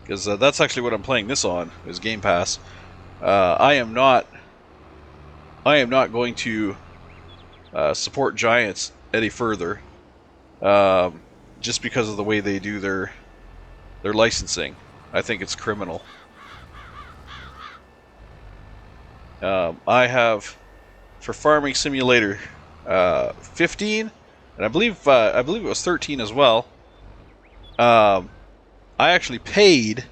S1: because that's actually what I'm playing this on, is Game Pass. I am not going to support Giants any further, just because of the way they do their licensing. I think it's criminal. I have, for Farming Simulator 15, and I believe it was 13 as well. I actually paid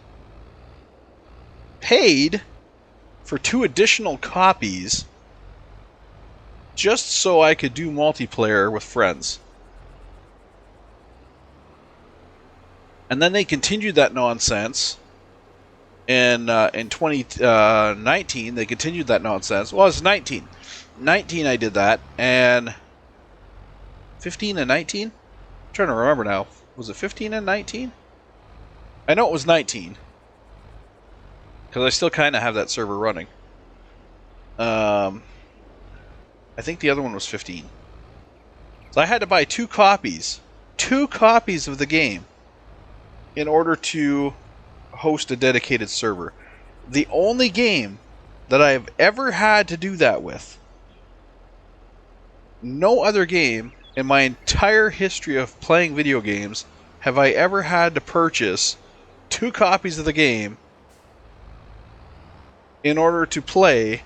S1: for 2 additional copies just so I could do multiplayer with friends. And then they continued that nonsense. In 2019, they continued that nonsense. Well, it's 19. 19 I did that, and 15 and 19? I'm trying to remember now. Was it 15 and 19? I know it was 19. Because I still kind of have that server running. I think the other one was 15. So I had to buy 2 copies. 2 copies of the game in order to host a dedicated server. The only game that I have ever had to do that with. No other game in my entire history of playing video games have I ever had to purchase 2 copies of the game in order to play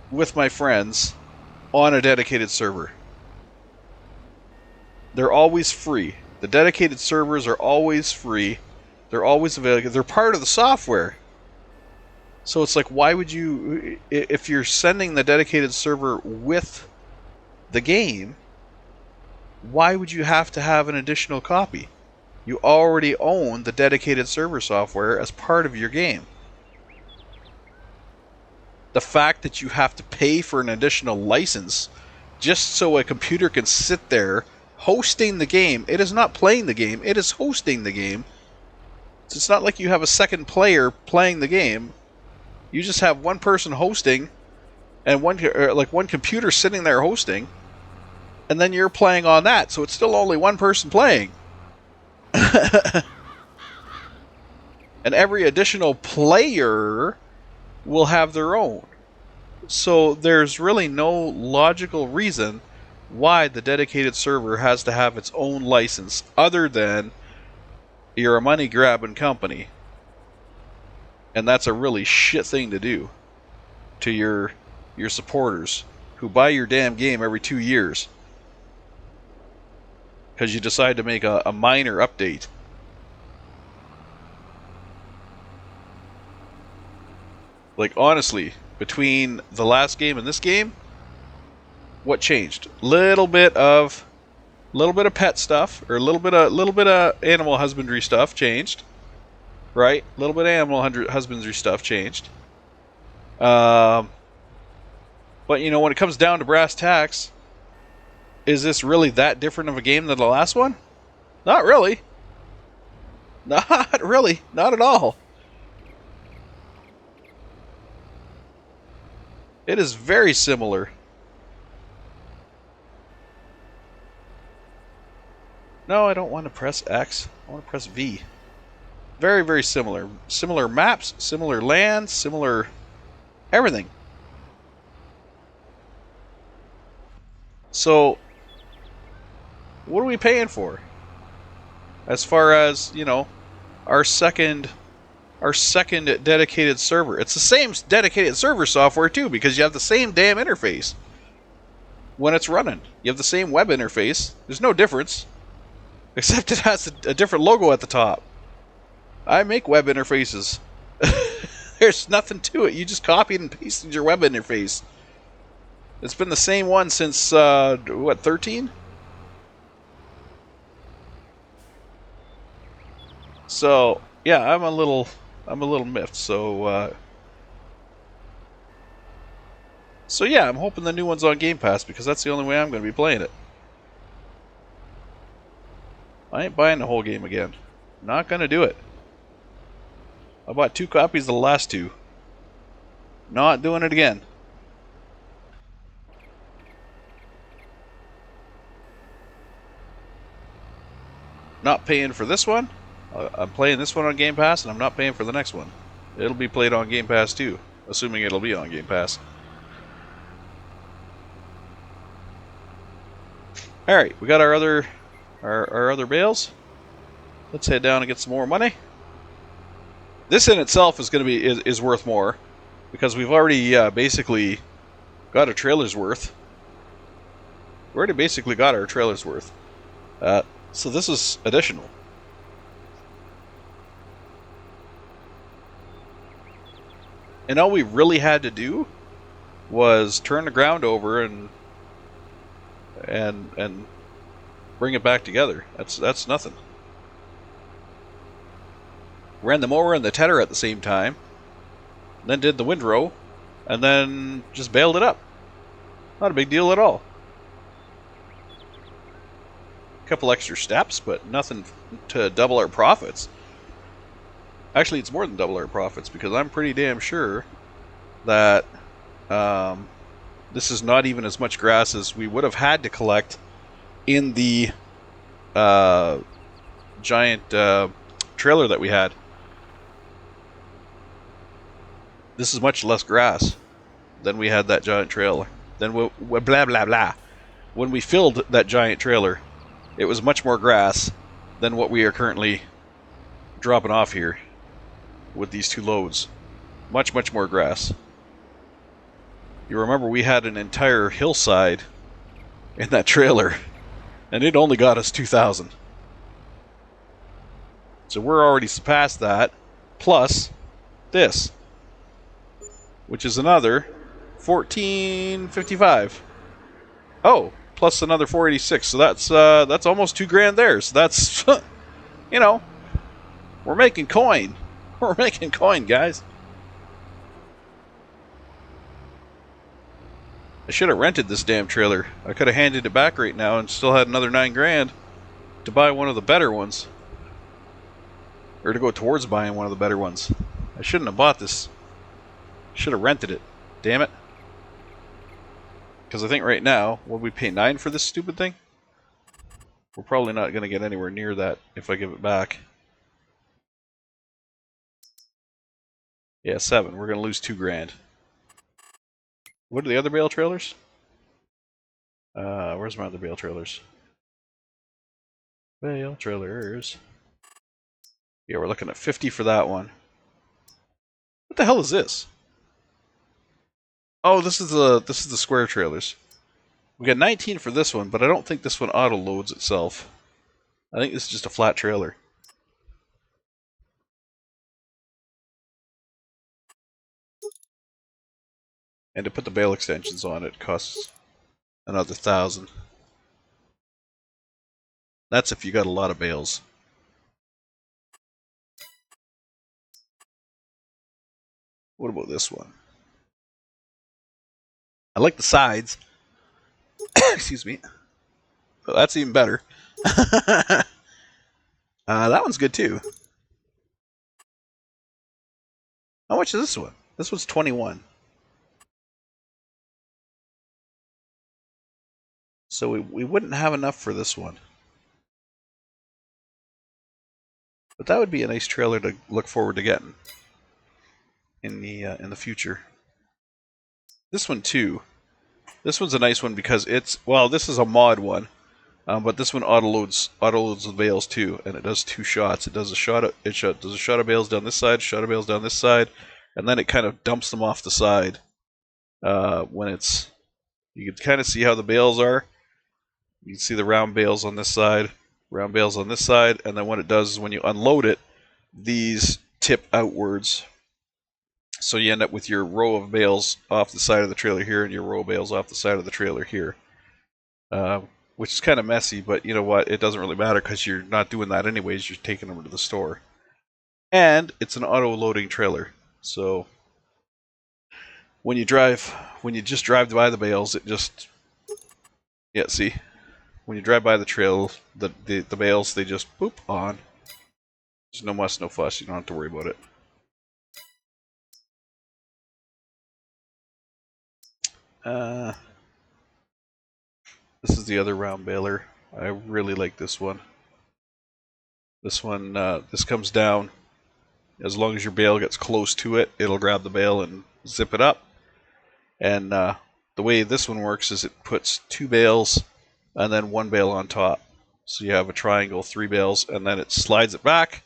S1: with my friends on a dedicated server. They're always free. The dedicated servers are always free. They're always available. They're part of the software. So it's like, why would you, if you're sending the dedicated server with the game, why would you have to have an additional copy? You already own the dedicated server software as part of your game. The fact that you have to pay for an additional license just so a computer can sit there hosting the game. It is not playing the game, it is hosting the game. So it's not like you have a second player playing the game. You just have one person hosting, and one computer sitting there hosting, and then you're playing on that. So it's still only one person playing. And every additional player will have their own. So there's really no logical reason why the dedicated server has to have its own license other than you're a money grabbing company. And that's a really shit thing to do to your supporters who buy your damn game every 2 years because you decide to make a minor update. Like, honestly, between the last game and this game, what changed? Little bit of pet stuff, or a little bit of animal husbandry stuff changed, right? A little bit of animal husbandry stuff changed. But you know, when it comes down to brass tacks, is this really that different of a game than the last one? Not really. Not really. Not at all. It is very similar. No, I don't want to press X. I want to press V. Very, very similar. Similar maps, similar lands, similar everything. So, what are we paying for? As far as, you know, our second dedicated server. It's the same dedicated server software too, because you have the same damn interface when it's running. You have the same web interface. There's no difference, except it has a different logo at the top. I make web interfaces. There's nothing to it. You just copied and pasted your web interface. It's been the same one since, what, 13? So, yeah, I'm a little miffed. So yeah, I'm hoping the new one's on Game Pass, because that's the only way I'm going to be playing it. I ain't buying the whole game again. Not going to do it. I bought 2 copies of the last 2. Not doing it again. Not paying for this one. I'm playing this one on Game Pass, and I'm not paying for the next one. It'll be played on Game Pass too, assuming it'll be on Game Pass. Alright, we got our other bales. Let's head down and get some more money. This in itself is going to be is worth more, because we've already basically got a trailer's worth. We already basically got our trailer's worth. So this is additional. And all we really had to do was turn the ground over and bring it back together. That's nothing. Ran the mower and the tedder at the same time, then did the windrow, and then just bailed it up. Not a big deal at all. A couple extra steps, but nothing to double our profits. Actually, it's more than double our profits, because I'm pretty damn sure that this is not even as much grass as we would have had to collect in the giant trailer that we had. This is much less grass than we had that giant trailer. Then blah blah blah. When we filled that giant trailer, it was much more grass than what we are currently dropping off here with these 2 loads. Much, much more grass. You remember we had an entire hillside in that trailer, and it only got us 2,000. So we're already past that, plus this, which is another 1455. Oh, plus another 486. So that's almost $2,000 there. So that's, you know, we're making coin. We're making coin, guys. I should have rented this damn trailer. I could have handed it back right now and still had another $9,000 to buy one of the better ones. Or to go towards buying one of the better ones. I shouldn't have bought this. Should have rented it. Damn it. Because I think right now, what we pay 9 for this stupid thing? We're probably not going to get anywhere near that if I give it back. Yeah, 7. We're going to lose 2 grand. What are the other bale trailers? Where's my other bale trailers? Bale trailers. Yeah, we're looking at 50 for that one. What the hell is this? Oh, this is the square trailers. We got 19 for this one, but I don't think this one auto loads itself. I think this is just a flat trailer. And to put the bale extensions on it costs another 1,000. That's if you got a lot of bales. What about this one? I like the sides. Excuse me. Well, that's even better. That one's good too. How much is this one? This one's 21. So we wouldn't have enough for this one. But that would be a nice trailer to look forward to getting in the future. This one too. This one's a nice one because it's, well, this is a mod one, but this one auto loads the bales too, and it does 2 shots. It does a shot of does a shot of bales down this side, shot of bales down this side, and then it kind of dumps them off the side. When it's, you can kind of see how the bales are. You can see the round bales on this side, round bales on this side, and then what it does is when you unload it, these tip outwards. So you end up with your row of bales off the side of the trailer here and your row of bales off the side of the trailer here. Which is kind of messy, but you know what? It doesn't really matter because you're not doing that anyways. You're taking them to the store. And it's an auto-loading trailer. So when you just drive by the bales, it just, yeah, see? When you drive by the trail, the bales, they just boop on. There's no muss, no fuss. You don't have to worry about it. This is the other round baler. I really like this one. This one, this comes down. As long as your bale gets close to it, it'll grab the bale and zip it up. And the way this one works is it puts 2 bales and then 1 bale on top. So you have a triangle, 3 bales, and then it slides it back,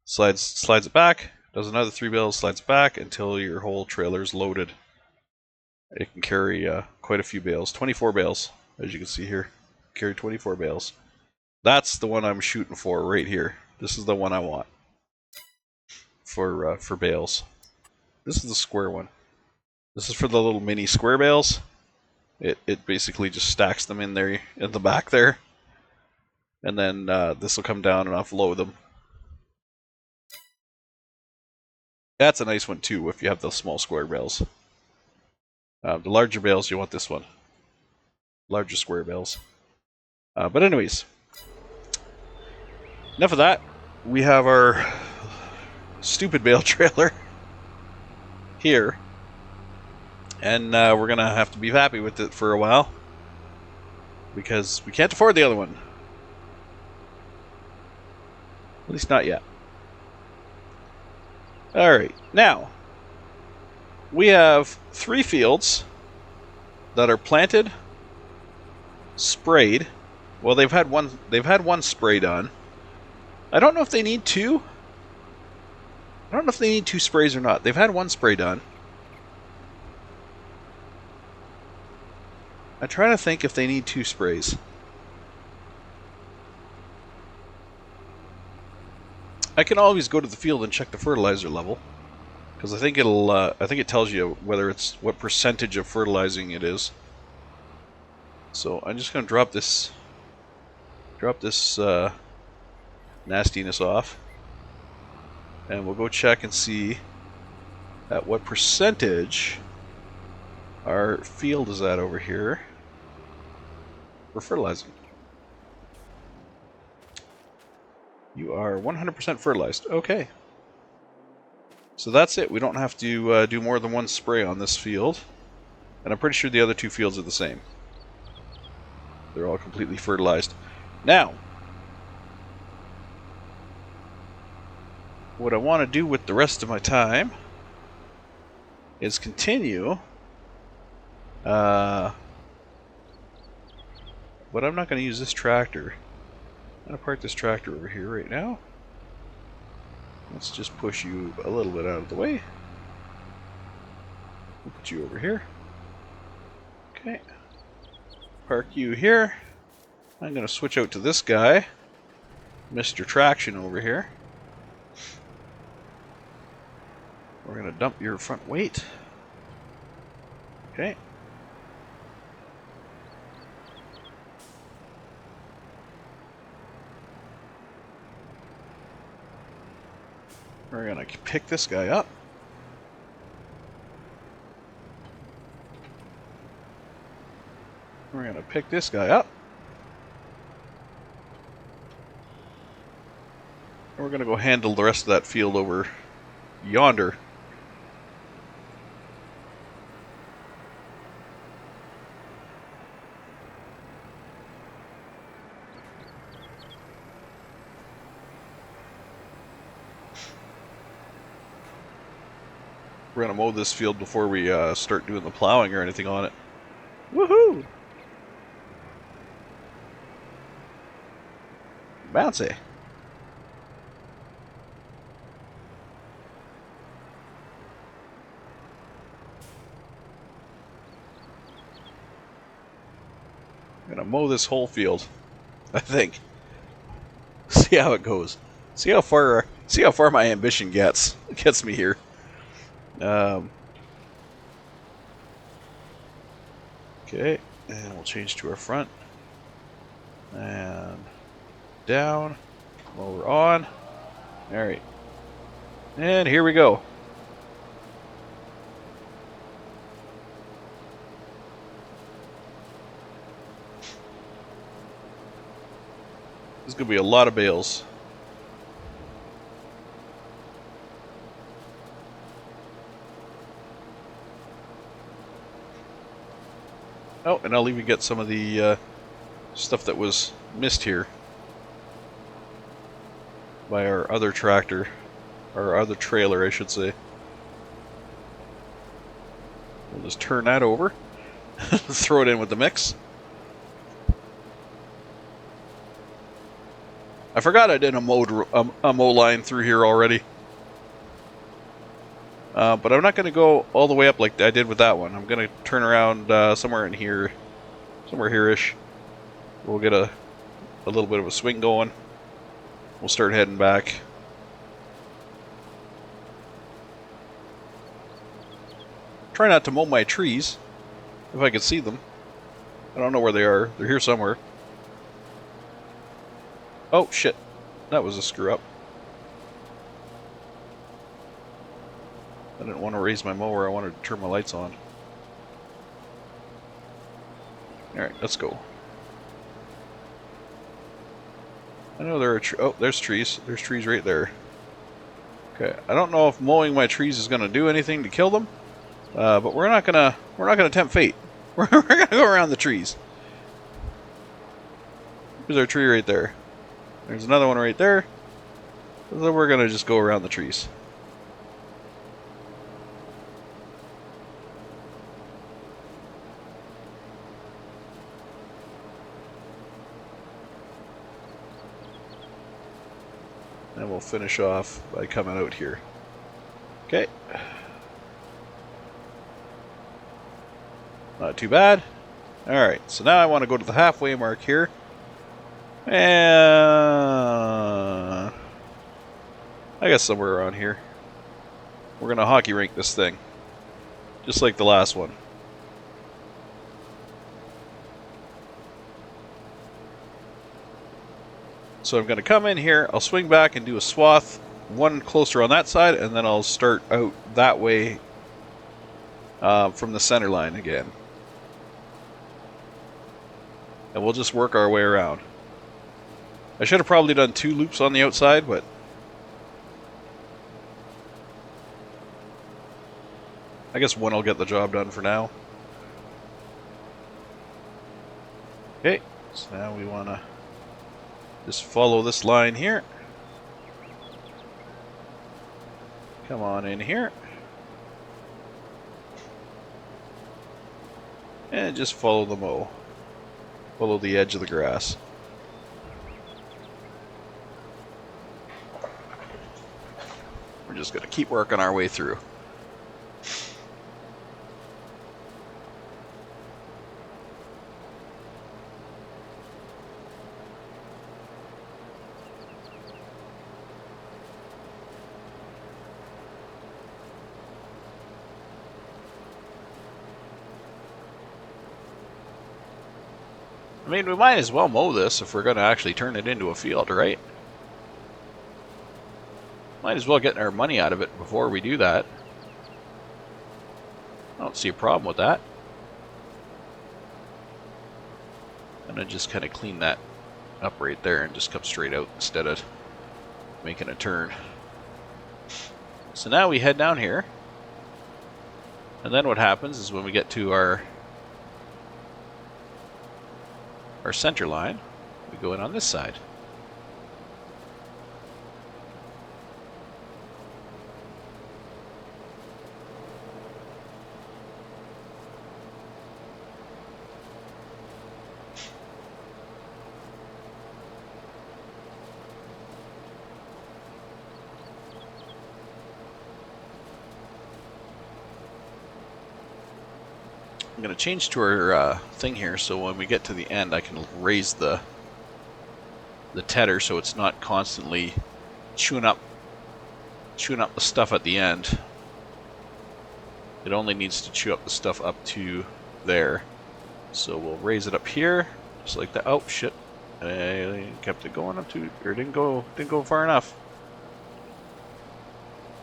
S1: slides it back, does another 3 bales, slides it back until your whole trailer's loaded. It can carry quite a few bales, 24 bales, as you can see here. Carry 24 bales. That's the one I'm shooting for right here. This is the one I want for bales. This is the square one. This is for the little mini square bales. It basically just stacks them in there in the back there, and then this will come down and offload them. That's a nice one too if you have those small square bales. The larger bales, you want this one. Larger square bales. But anyways, enough of that. We have our stupid bale trailer here. And we're going to have to be happy with it for a while. Because we can't afford the other one. At least not yet. Alright, now. We have 3 fields that are planted, sprayed. Well, they've had one spray done. I don't know if they need 2. I don't know if they need 2 sprays or not. They've had 1 spray done. I'm trying to think if they need 2 sprays. I can always go to the field and check the fertilizer level, because I think it tells you whether it's what percentage of fertilizing it is. So I'm just going to drop this nastiness off, and we'll go check and see at what percentage our field is at over here for fertilizing. You are 100% fertilized. Okay. So that's it. We don't have to do more than one spray on this field. And I'm pretty sure the other two fields are the same. They're all completely fertilized. Now, what I want to do with the rest of my time is continue. But I'm not going to use this tractor. I'm going to park this tractor over here right now. Let's just push you a little bit out of the way. We'll put you over here. Okay. Park you here. I'm going to switch out to this guy, Mr. Traction over here. We're going to dump your front weight. Okay. We're going to pick this guy up. We're going to pick this guy up. And we're going to go handle the rest of that field over yonder. We're going to mow this field before we start doing the plowing or anything on it. Woohoo! Bouncy. I'm going to mow this whole field, I think. See how it goes. See how far my ambition gets me here. Okay, and we'll change to our front. And down. Mower on. Alright. And here we go. There's going to be a lot of bales. Oh, and I'll even get some of the stuff that was missed here by our other tractor, or other trailer, I should say. We'll just turn that over, throw it in with the mix. I forgot I did a mow line through here already. But I'm not going to go all the way up like I did with that one. I'm going to turn around somewhere in here, somewhere here-ish. We'll get a little bit of a swing going. We'll start heading back. Try not to mow my trees, if I can see them. I don't know where they are. They're here somewhere. Oh, shit. That was a screw up. I didn't want to raise my mower. I wanted to turn my lights on. Alright, let's go. I know there are oh, there's trees. There's trees right there. Okay, I don't know if mowing my trees is going to do anything to kill them, but we're not gonna tempt fate. We're gonna go around the trees. There's our tree right there. There's another one right there. So we're gonna just go around the trees. And we'll finish off by coming out here. Okay. Not too bad. Alright, so now I want to go to the halfway mark here. And I guess somewhere around here. We're going to hockey rink this thing. Just like the last one. So I'm going to come in here, I'll swing back and do a swath, one closer on that side, and then I'll start out that way from the center line again. And we'll just work our way around. I should have probably done 2 loops on the outside, but I guess one will get the job done for now. Okay, so now we want to just follow this line here. Come on in here. And just follow the mow. Follow the edge of the grass. We're just going to keep working our way through. I mean, we might as well mow this if we're going to actually turn it into a field, right? Might as well get our money out of it before we do that. I don't see a problem with that. I'm going to just kind of clean that up right there and just come straight out instead of making a turn. So now we head down here. And then what happens is when we get to our center line, we go in on this side. I'm going to change to our thing here, so when we get to the end I can raise the tedder so it's not constantly chewing up the stuff at the end. It only needs to chew up the stuff up to there. So we'll raise it up here, just like that. Oh shit! I kept it going up to, or didn't go far enough.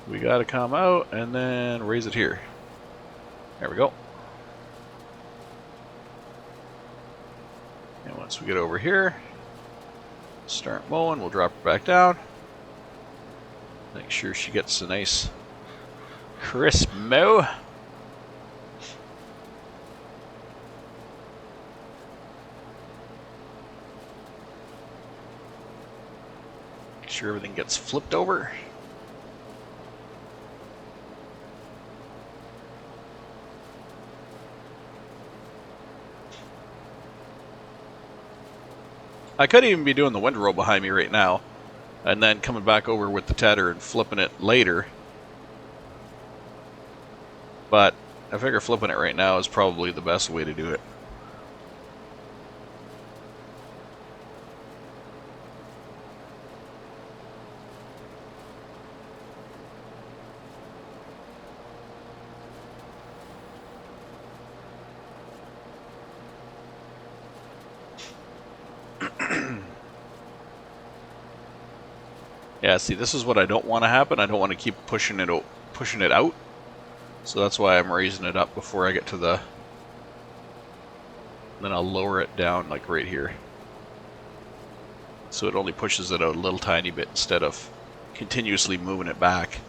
S1: We got to come out and then raise it here. There we go. And once we get over here, start mowing, we'll drop her back down. Make sure she gets a nice crisp mow. Make sure everything gets flipped over. I could even be doing the windrow behind me right now, and then coming back over with the tedder and flipping it later. But I figure flipping it right now is probably the best way to do it. Yeah, see, this is what I don't want to happen. I don't want to keep pushing it out. So that's why I'm raising it up before I get to the... Then I'll lower it down, like right here. So it only pushes it out a little tiny bit instead of continuously moving it back.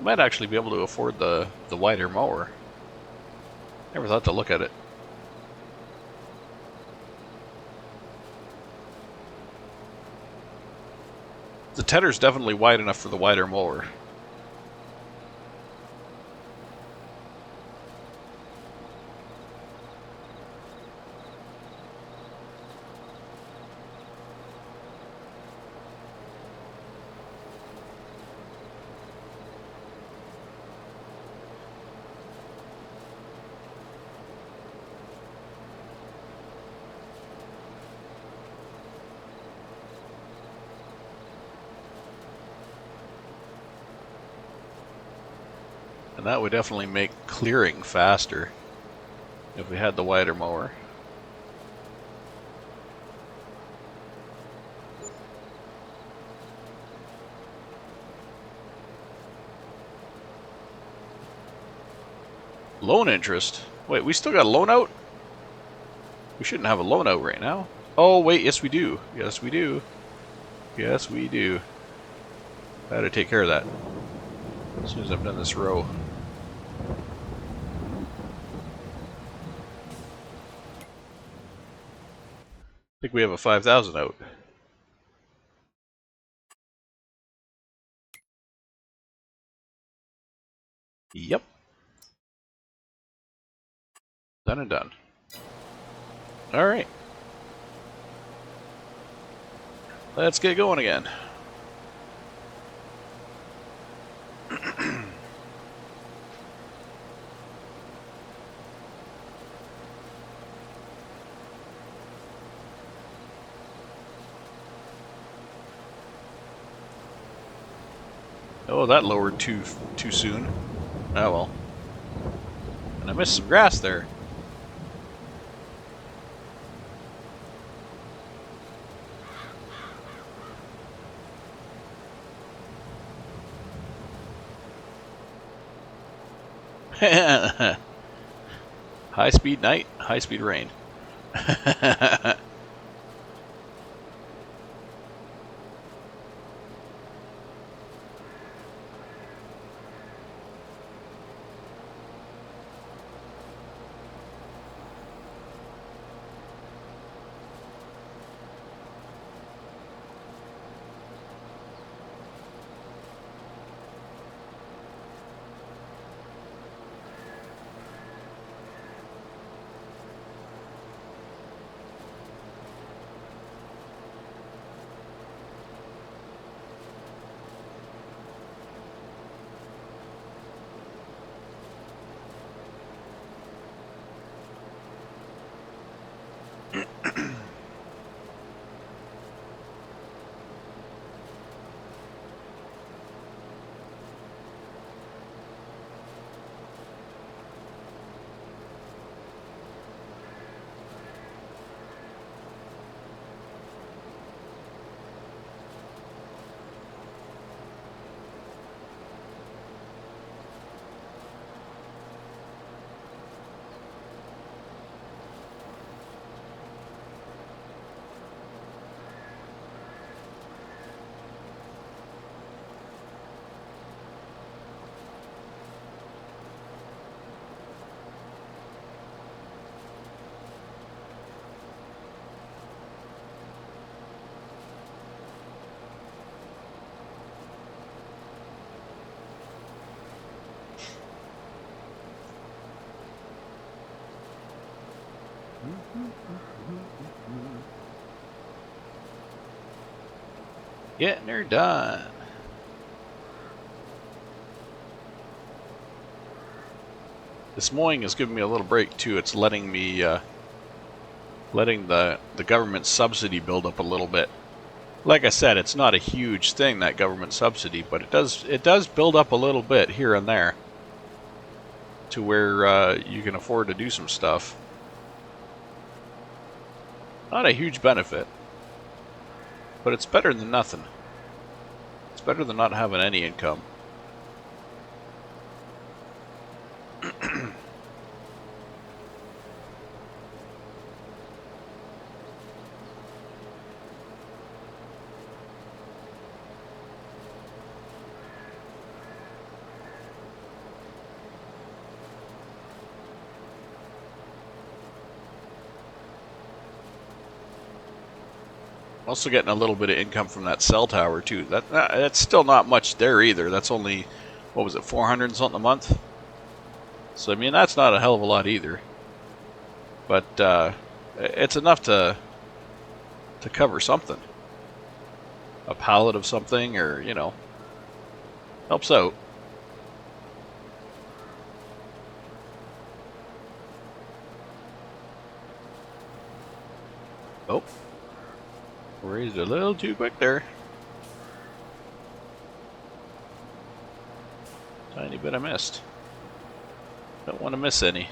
S1: Might actually be able to afford the wider mower. Never thought to look at it. The tedder's definitely wide enough for the wider mower. And that would definitely make clearing faster if we had the wider mower. Loan interest? Wait, we still got a loan out? We shouldn't have a loan out right now. Oh, wait, yes we do. Yes we do. Yes we do. I gotta take care of that as soon as I've done this row. I think we have a 5,000 out. Yep. Done and done. Alright. Let's get going again. Oh, that lowered too soon. Oh well. And I missed some grass there. High speed night, high speed rain. Getting her done. This mowing is giving me a little break too. It's letting me, letting the government subsidy build up a little bit. Like I said, it's not a huge thing, that government subsidy, but it does build up a little bit here and there to where you can afford to do some stuff. Not a huge benefit, but it's better than nothing. It's better than not having any income. Also getting a little bit of income from that cell tower too. That's still not much there either. That's only, what was it, 400 and something a month? So I mean, that's not a hell of a lot either. But it's enough to cover something. A pallet of something, or you know, helps out. Oh. Raised a little too quick there. Tiny bit I missed. Don't want to miss any.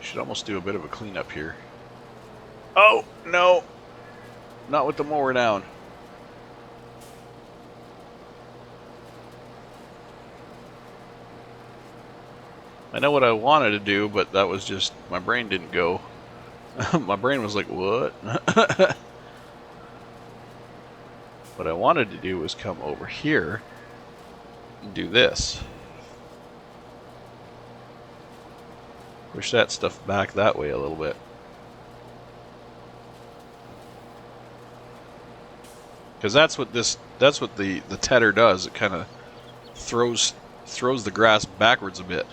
S1: Should almost do a bit of a cleanup here. Oh, no! Not with the mower down. I know what I wanted to do, but that was just, my brain didn't go. My brain was like, what? What I wanted to do was come over here and do this. Push that stuff back that way a little bit. Because that's what the tedder does. It kind of throws the grass backwards a bit.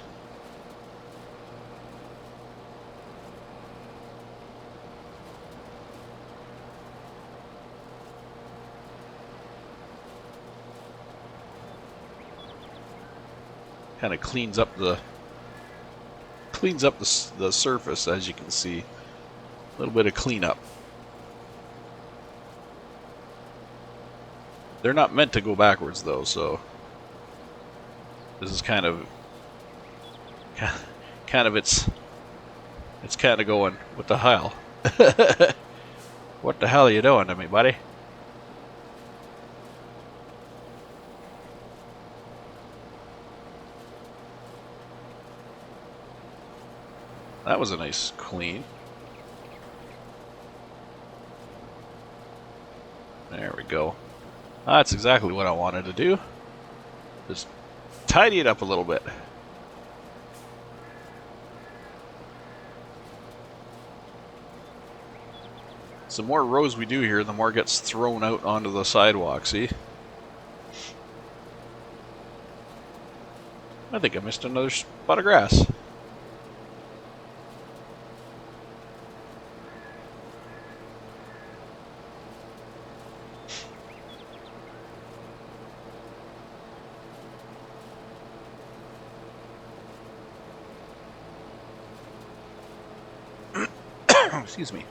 S1: Kind of cleans up the surface, as you can see. A little bit of cleanup. They're not meant to go backwards though, so this is kind of it's kind of going, what the hell? What the hell are you doing to me, buddy? That was a nice clean. There we go. That's exactly what I wanted to do. Just tidy it up a little bit. The more rows we do here, the more gets thrown out onto the sidewalk, see? I think I missed another spot of grass. Excuse me.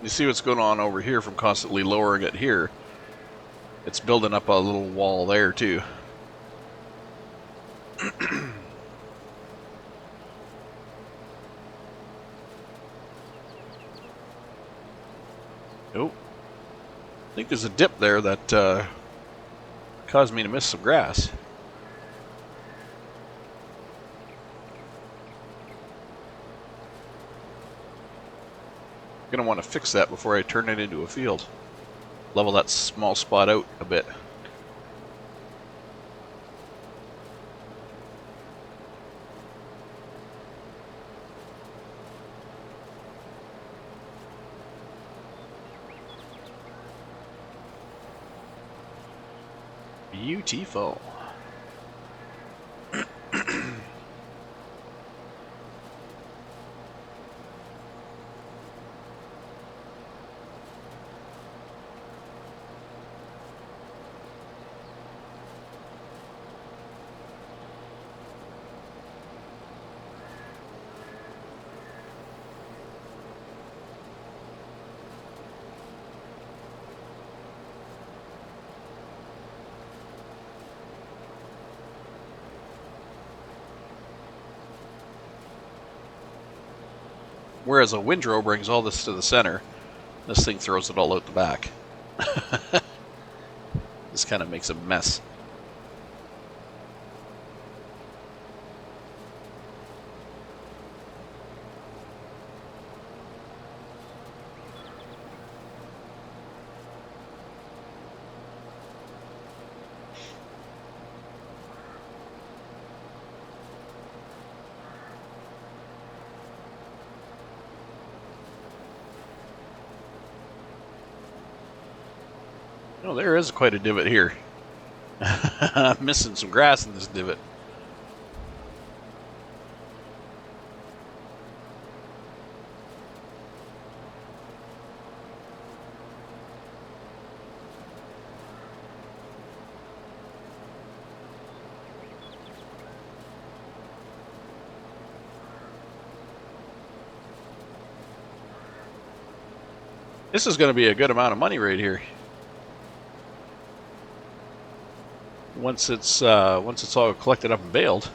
S1: You see what's going on over here from constantly lowering it here. It's building up a little wall there too. Oh, I think there's a dip there that caused me to miss some grass. I'm going to want to fix that before I turn it into a field. Level that small spot out a bit. Beautiful. Whereas a windrow brings all this to the center, this thing throws it all out the back. This kind of makes a mess. Oh, there is quite a divot here. I'm missing some grass in this divot. This is going to be a good amount of money right here. once it's all collected up and baled.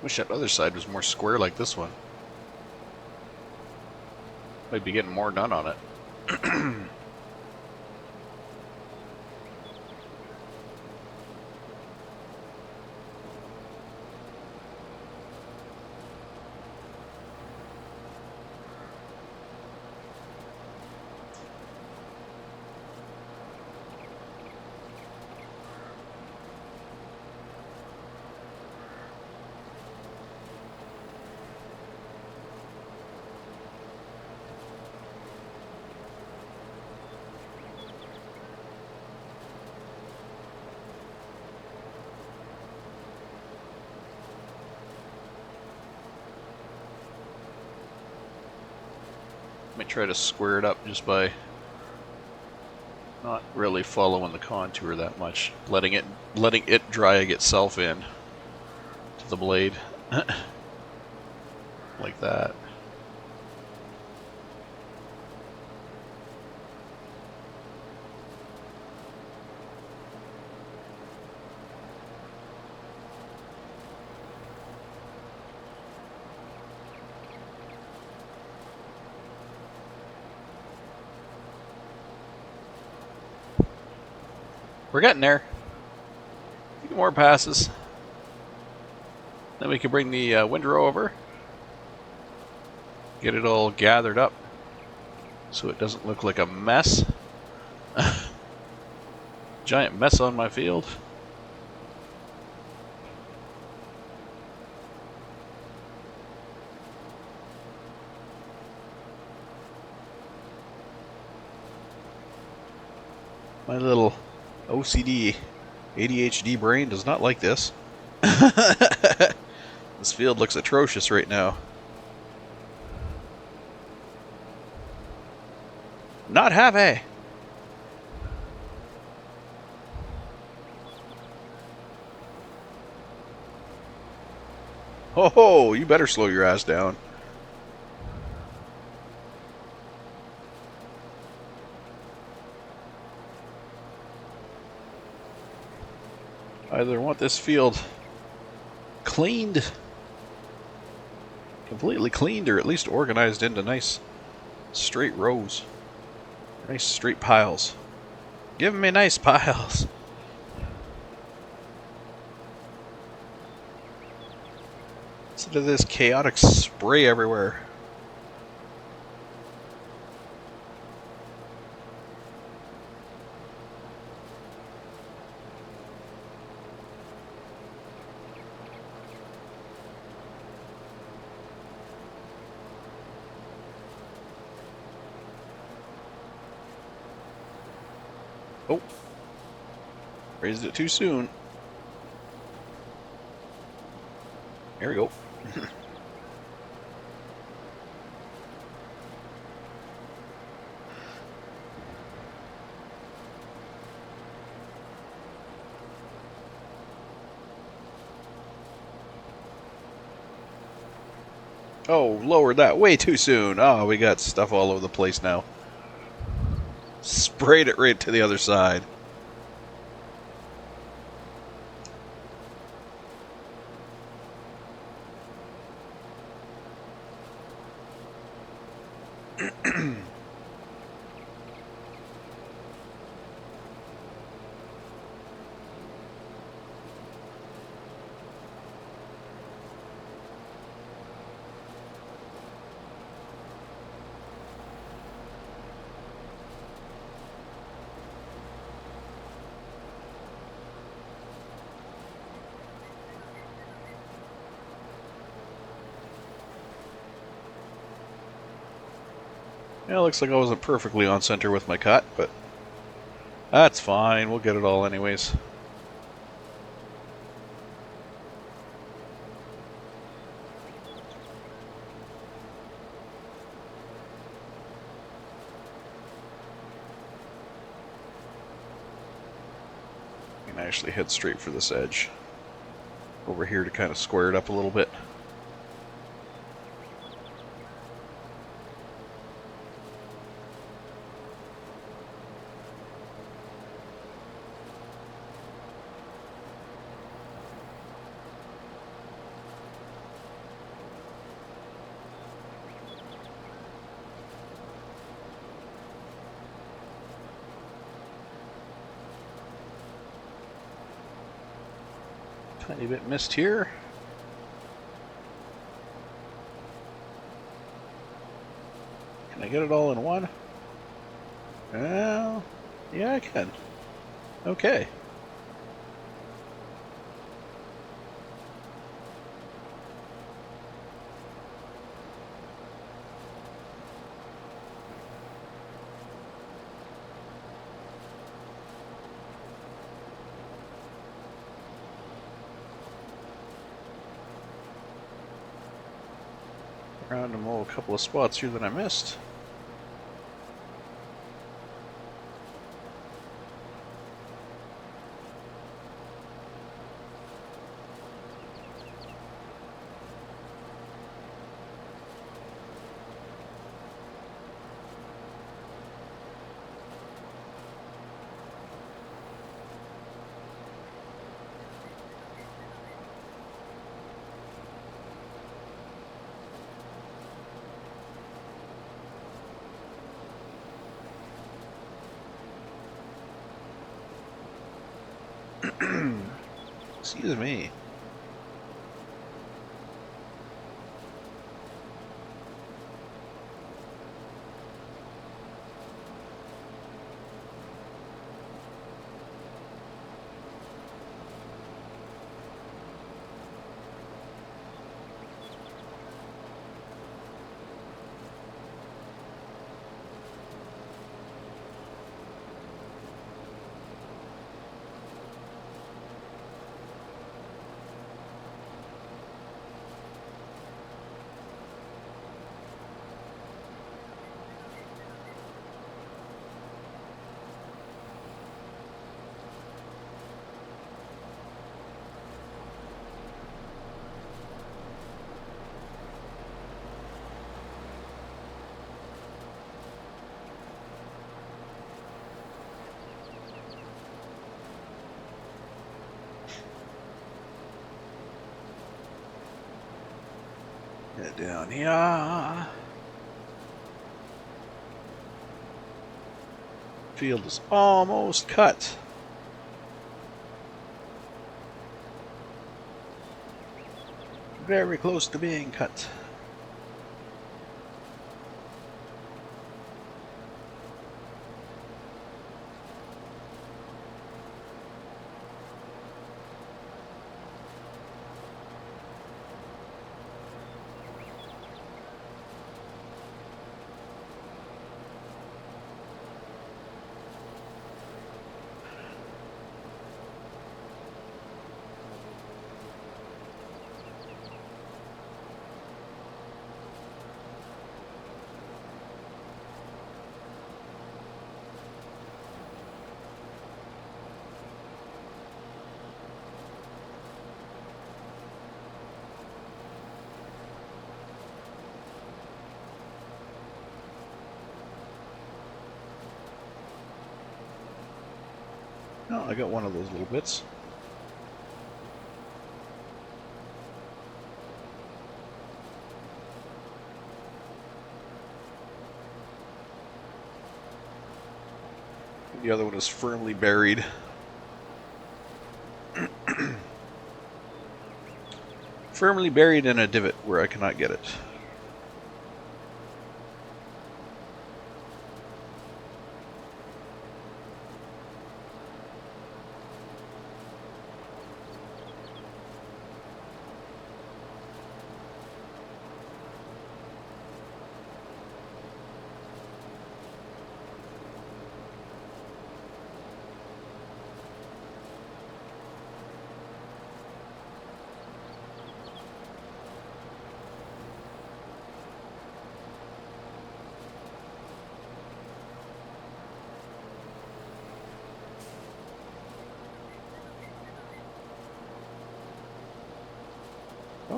S1: Wish that other side was more square like this one. Might be getting more done on it. Might try to square it up just by not really following the contour that much, letting it drag itself in to the blade like that. We're getting there. A few more passes. Then we can bring the windrow over. Get it all gathered up so it doesn't look like a mess. Giant mess on my field. My little OCD, ADHD brain does not like this. This field looks atrocious right now. Not happy. Oh, you better slow your ass down. Either want this field cleaned, completely cleaned, or at least organized into nice straight rows. Nice straight piles. Give me nice piles. Instead of this chaotic spray everywhere. Oh, raised it too soon. There we go. Oh, lowered that way too soon. Oh, we got stuff all over the place now. Sprayed it right to the other side. Yeah, it looks like I wasn't perfectly on center with my cut, but that's fine. We'll get it all anyways. I can actually head straight for this edge over here to kind of square it up a little bit. Tiny bit missed here. Can I get it all in one? Well, yeah, I can. Okay. Around and mow a couple of spots here that I missed. Excuse me. Get down here. Field is almost cut. Very close to being cut. Oh, I got one of those little bits. The other one is firmly buried. Firmly buried in a divot where I cannot get it.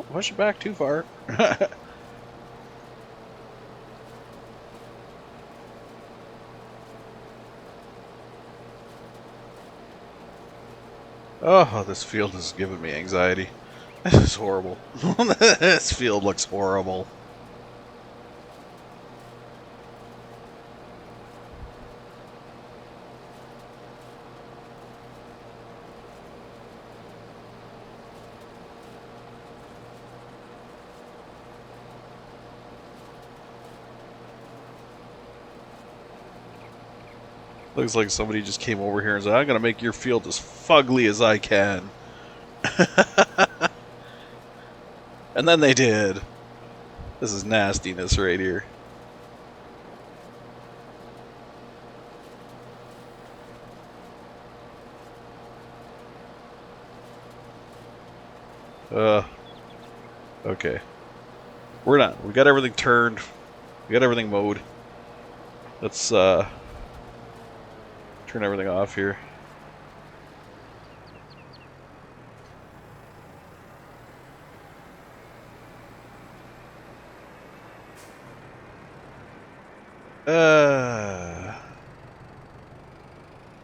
S1: Don't push it back too far. Oh, this field is giving me anxiety. This is horrible. This field looks horrible. Looks like somebody just came over here and said, I'm going to make your field as fugly as I can. And then they did. This is nastiness right here. Okay. We're not. We got everything turned. We got everything mowed. Let's turn everything off here.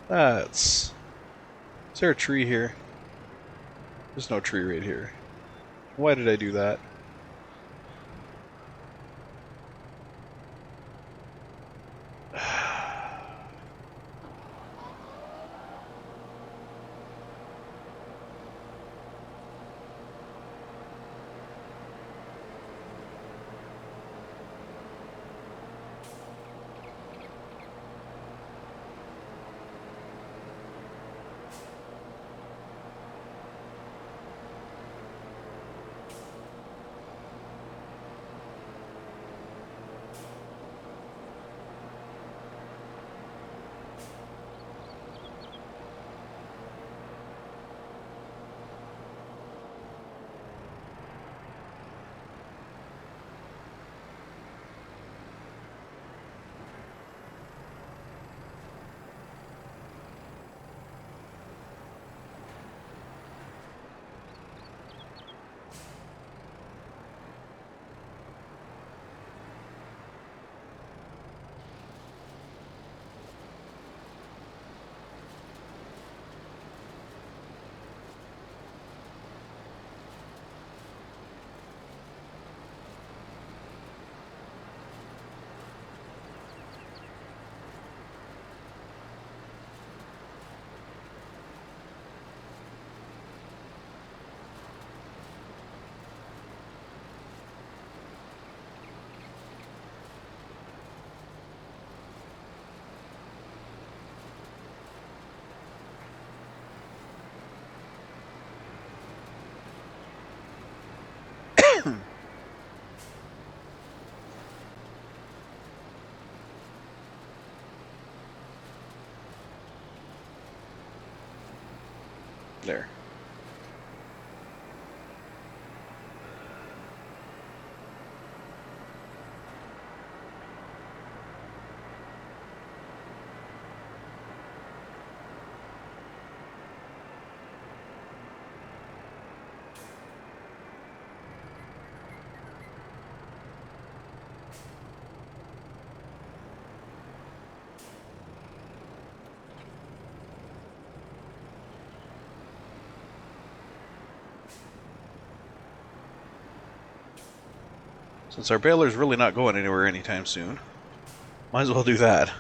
S1: That's... Is there a tree here? There's no tree right here. Why did I do that? There. Since our baler's really not going anywhere anytime soon, might as well do that.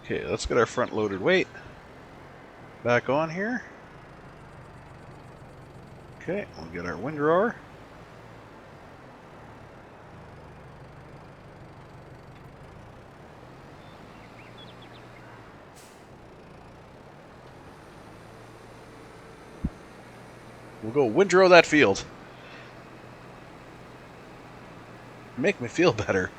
S1: Okay, let's get our front loaded weight back on here. Okay, we'll get our windrower. We'll go windrow that field. Make me feel better.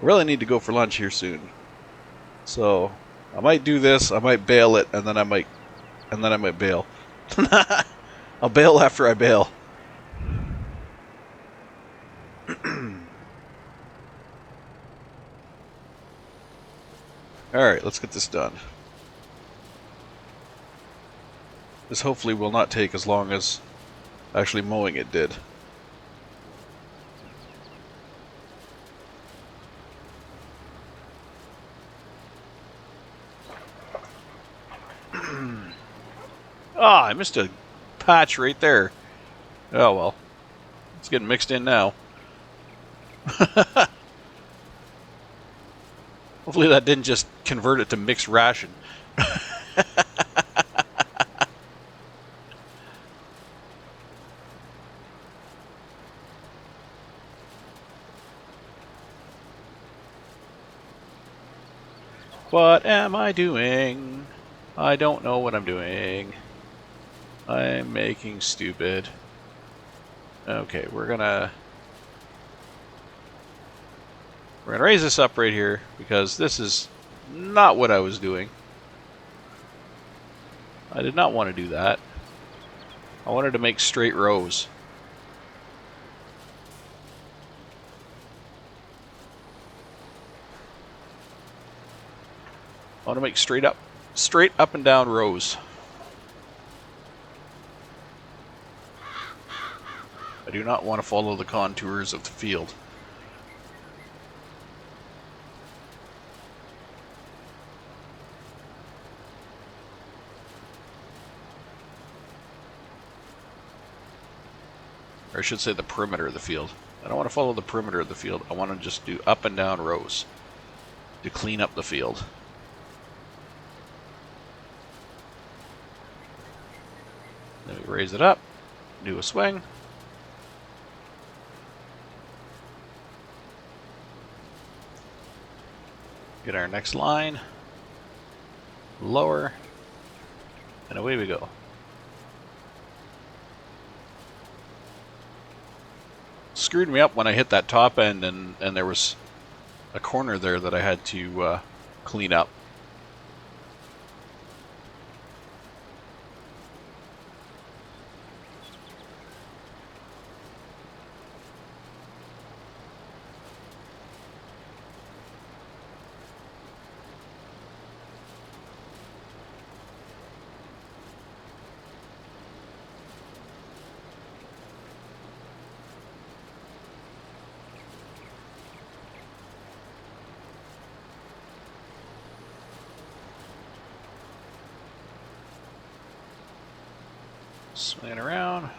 S1: Really need to go for lunch here soon. So I might do this, I might bail it, and then I might bail. I'll bail after I bail. Alright, let's get this done. This hopefully will not take as long as actually mowing it did. Ah, I missed a patch right there. Oh well. It's getting mixed in now. Hopefully that didn't just convert it to mixed ration. What am I doing? I don't know what I'm doing. I'm making stupid. Okay, we're gonna raise this up right here because this is not what I was doing. I did not want to do that. I wanted to make straight rows. I want to make straight up and down rows. I do not want to follow the contours of the field. Or I should say the perimeter of the field. I don't want to follow the perimeter of the field. I want to just do up and down rows to clean up the field. Then we raise it up, do a swing. Get our next line, lower, and away we go. Screwed me up when I hit that top end and there was a corner there that I had to clean up. Swing it around,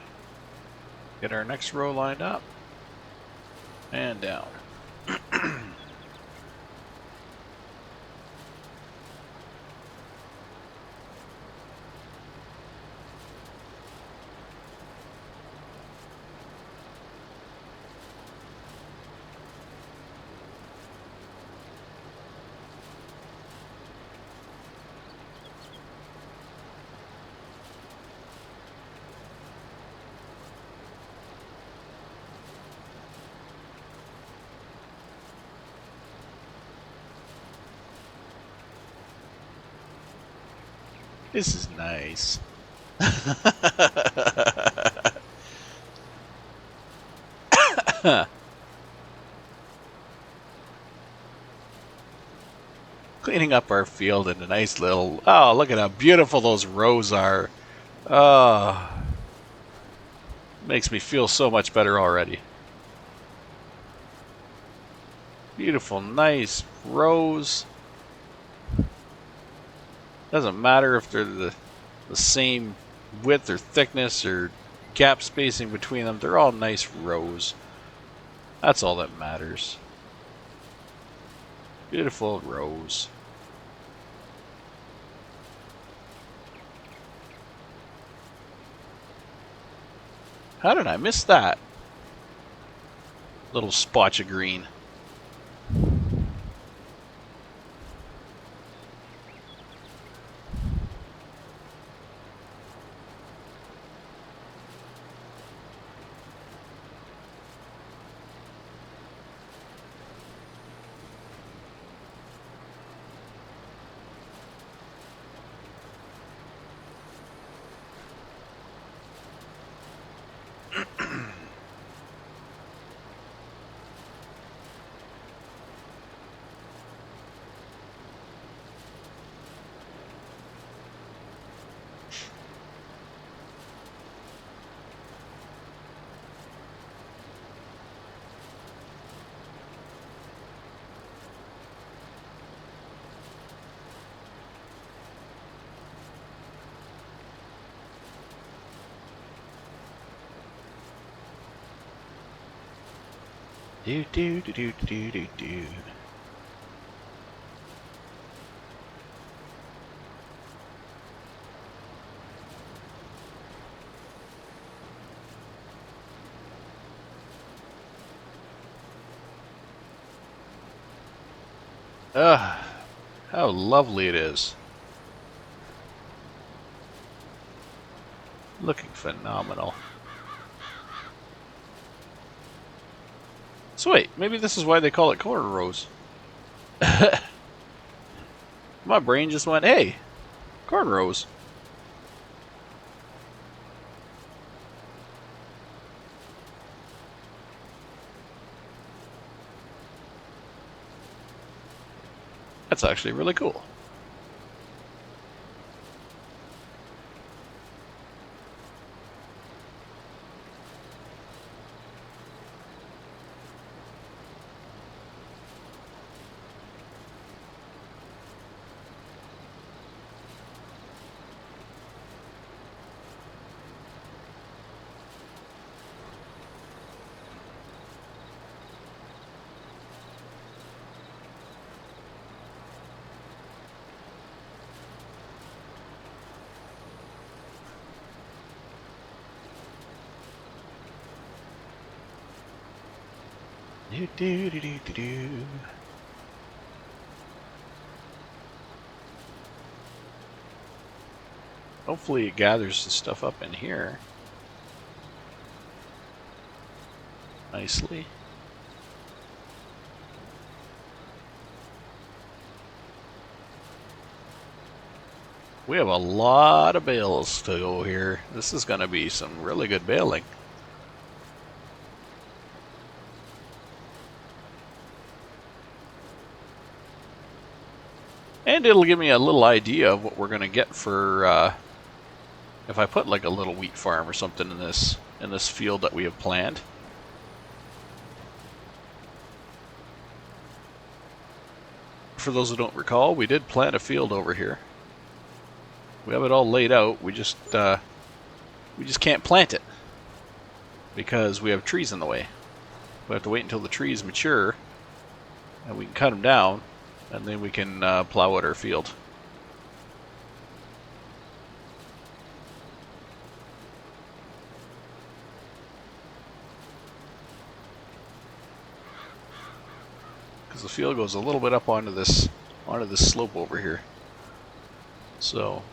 S1: get our next row lined up, and down. This is nice. Cleaning up our field in a nice little... Oh, look at how beautiful those rows are. Oh, makes me feel so much better already. Beautiful, nice rows. Doesn't matter if they're the same width or thickness or gap spacing between them. They're all nice rows. That's all that matters. Beautiful rows. How did I miss that? Little spotch of green. Do do do do do do do. Ah, how lovely it is. Looking phenomenal. So wait, maybe this is why they call it cornrows. My brain just went, hey, cornrows. That's actually really cool. Do do do do do do. Hopefully it gathers the stuff up in here nicely. We have a lot of bales to go here. This is going to be some really good baling. And it'll give me a little idea of what we're going to get for if I put like a little wheat farm or something in this field that we have planned. For those who don't recall, we did plant a field over here. We have it all laid out. We just can't plant it because we have trees in the way. We have to wait until the trees mature, and we can cut them down, and then we can plow out our field. Because the field goes a little bit up onto this slope over here. So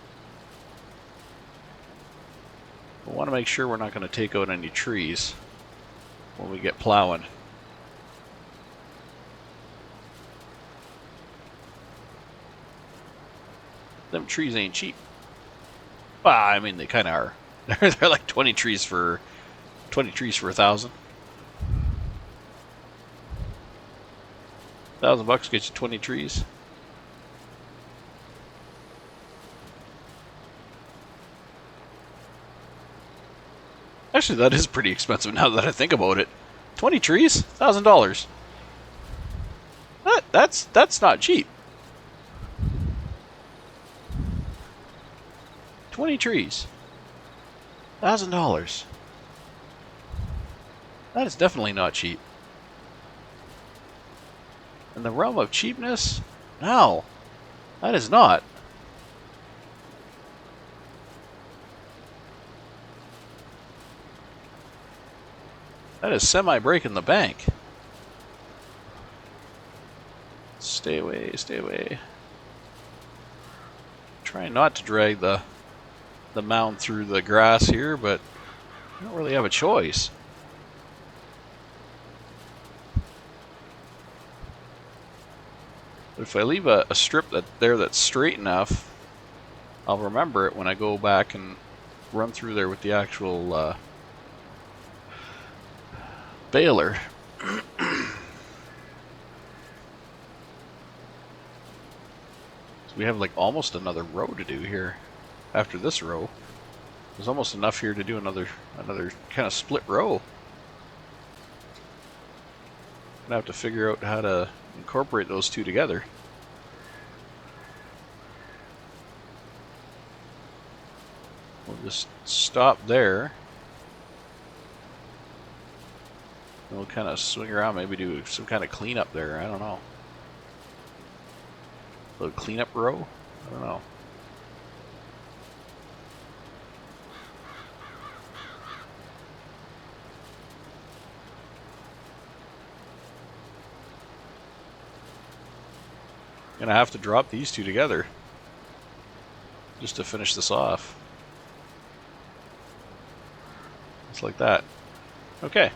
S1: we want to make sure we're not going to take out any trees when we get plowing. Them trees ain't cheap. Well, I mean, they kind of are. They're like 20 trees for $1,000. $1,000 gets you 20 trees. Actually, that is pretty expensive now that I think about it. 20 trees, $1,000. That's not cheap. 20 trees, $1,000. That is definitely not cheap. In the realm of cheapness, no, that is not. That is semi-breaking the bank. Stay away, stay away. Trying not to drag the mound through the grass here, but I don't really have a choice. But if I leave a strip that's straight enough, I'll remember it when I go back and run through there with the actual baler. So we have like almost another row to do here. After this row, there's almost enough here to do another kind of split row. I'm gonna have to figure out how to incorporate those two together. We'll just stop there. We'll kind of swing around, maybe do some kind of cleanup there. I don't know. A little cleanup row? I don't know. Gonna have to drop these two together just to finish this off. Just like that. Okay.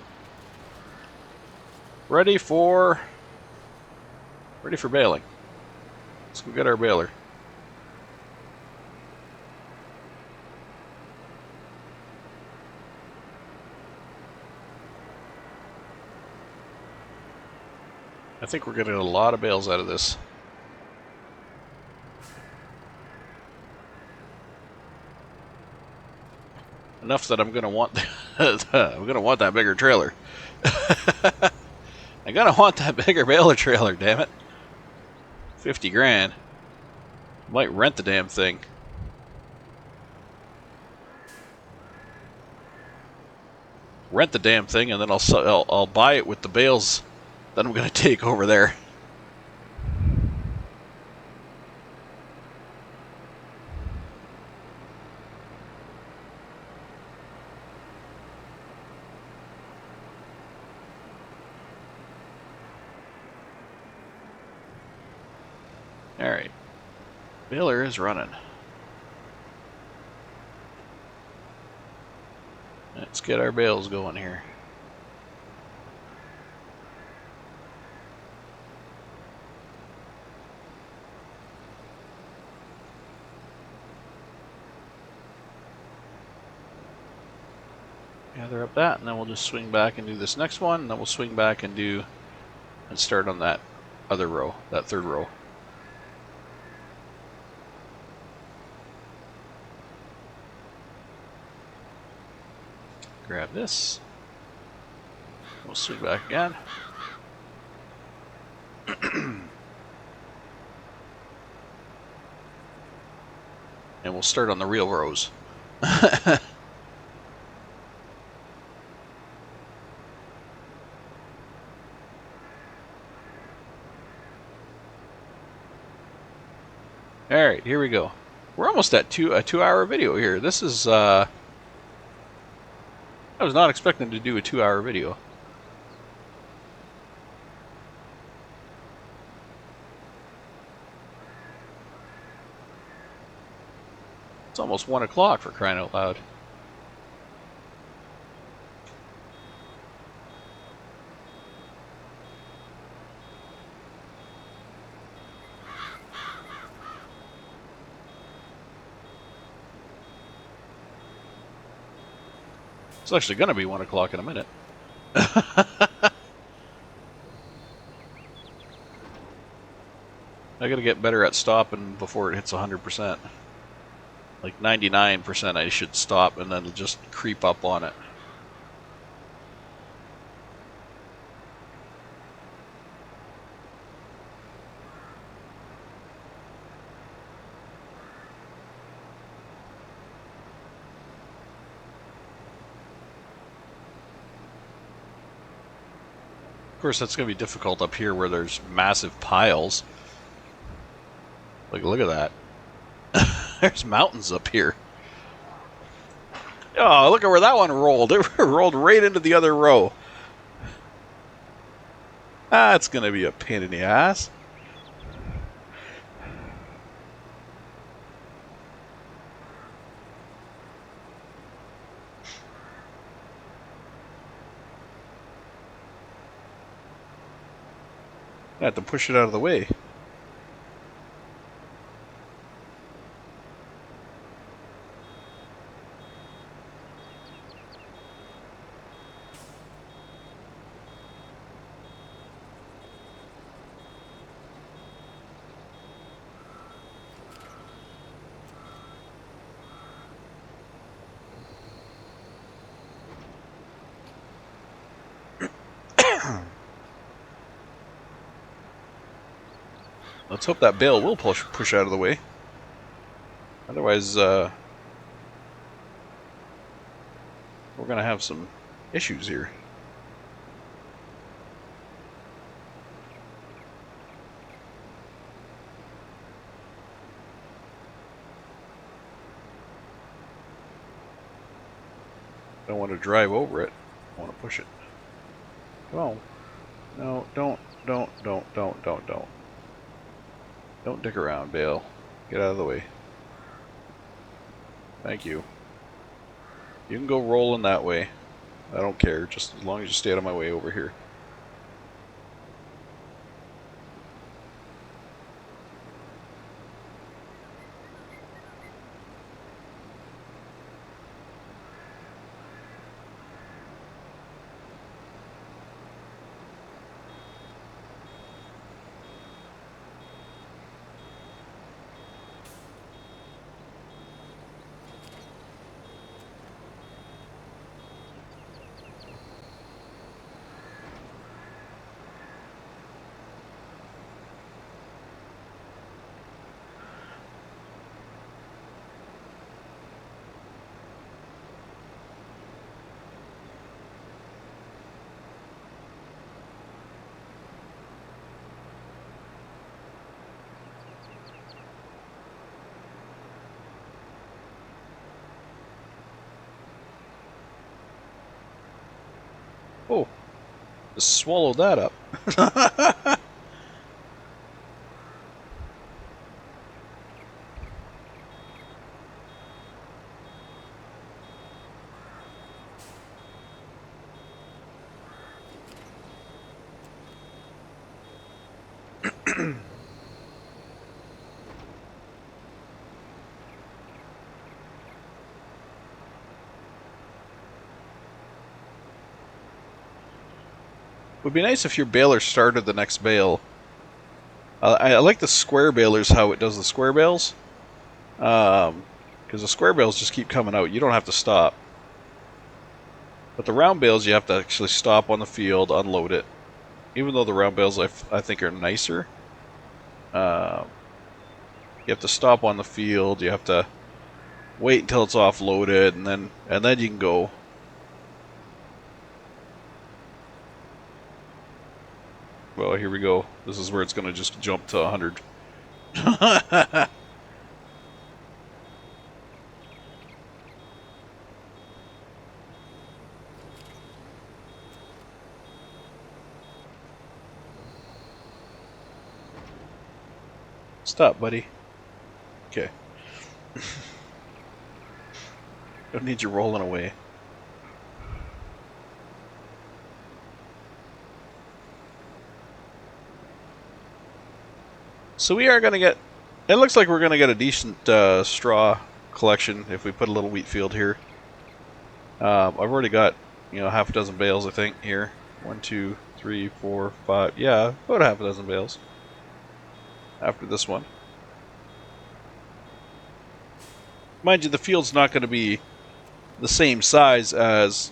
S1: Ready for baling. Let's go get our baler. I think we're getting a lot of bales out of this. Enough that I'm gonna want I'm gonna want that bigger trailer. I'm gonna want that bigger baler trailer, damn it. 50 grand. Might rent the damn thing. Rent the damn thing, and then I'll buy it with the bales that I'm gonna take over there. Alright. Baler is running. Let's get our bales going here. Gather up that, and then we'll just swing back and do this next one, and then we'll swing back and start on that other row, that third row. Grab this. We'll swing back again. And we'll start on the real rows. Alright, here we go. We're almost at a 2-hour video here. This is, I was not expecting to do a 2-hour video. It's almost 1 o'clock, for crying out loud. It's actually going to be 1 o'clock in a minute. I got to get better at stopping before it hits 100%. Like 99% I should stop and then just creep up on it. Of course, that's going to be difficult up here where there's massive piles. Like, look at that. There's mountains up here. Oh, look at where that one rolled. It rolled right into the other row. That's going to be a pain in the ass. I have to push it out of the way. Let's hope that bale will push out of the way. Otherwise, we're going to have some issues here. don't want to drive over it. I want to push it. Come on. No, don't. Don't dick around, Bale. Get out of the way. Thank you. You can go rolling that way. I don't care, just as long as you stay out of my way over here. Oh, just swallowed that up. Would be nice if your baler started the next bale. I like the square balers, how it does the square bales. Because the square bales just keep coming out. You don't have to stop. But the round bales, you have to actually stop on the field, unload it. Even though the round bales, I think, are nicer. You have to stop on the field. You have to wait until it's offloaded, and then you can go. Well, here we go. This is where it's going to just jump to 100. Stop, buddy. Okay. Don't need you rolling away. So we are going to get... It looks like we're going to get a decent straw collection if we put a little wheat field here. I've already got, half a dozen bales, I think, here. 1, 2, 3, 4, 5... Yeah, about half a dozen bales. After this one. Mind you, the field's not going to be the same size as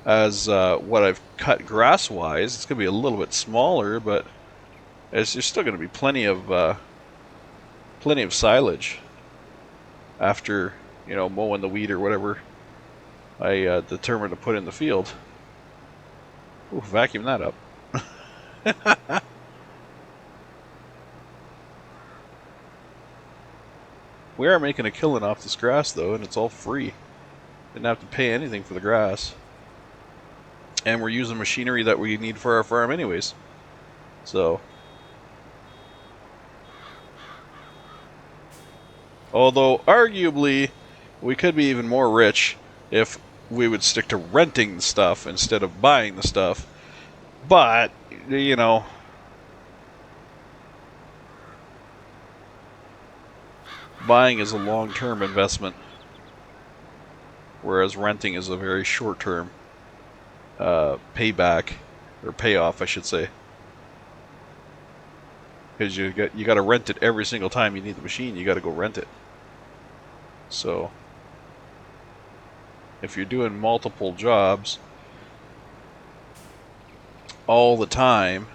S1: what I've cut grass-wise. It's going to be a little bit smaller, but there's still going to be plenty of silage after mowing the weed or whatever I determined to put in the field. Ooh, vacuum that up. We are making a killing off this grass though, and it's all free. Didn't have to pay anything for the grass. And we're using machinery that we need for our farm anyways. So, although arguably we could be even more rich if we would stick to renting the stuff instead of buying the stuff. But, buying is a long-term investment, whereas renting is a very short-term payback, or payoff, I should say. Because you got to rent it every single time you need the machine. You got to go rent it. So, if you're doing multiple jobs all the time,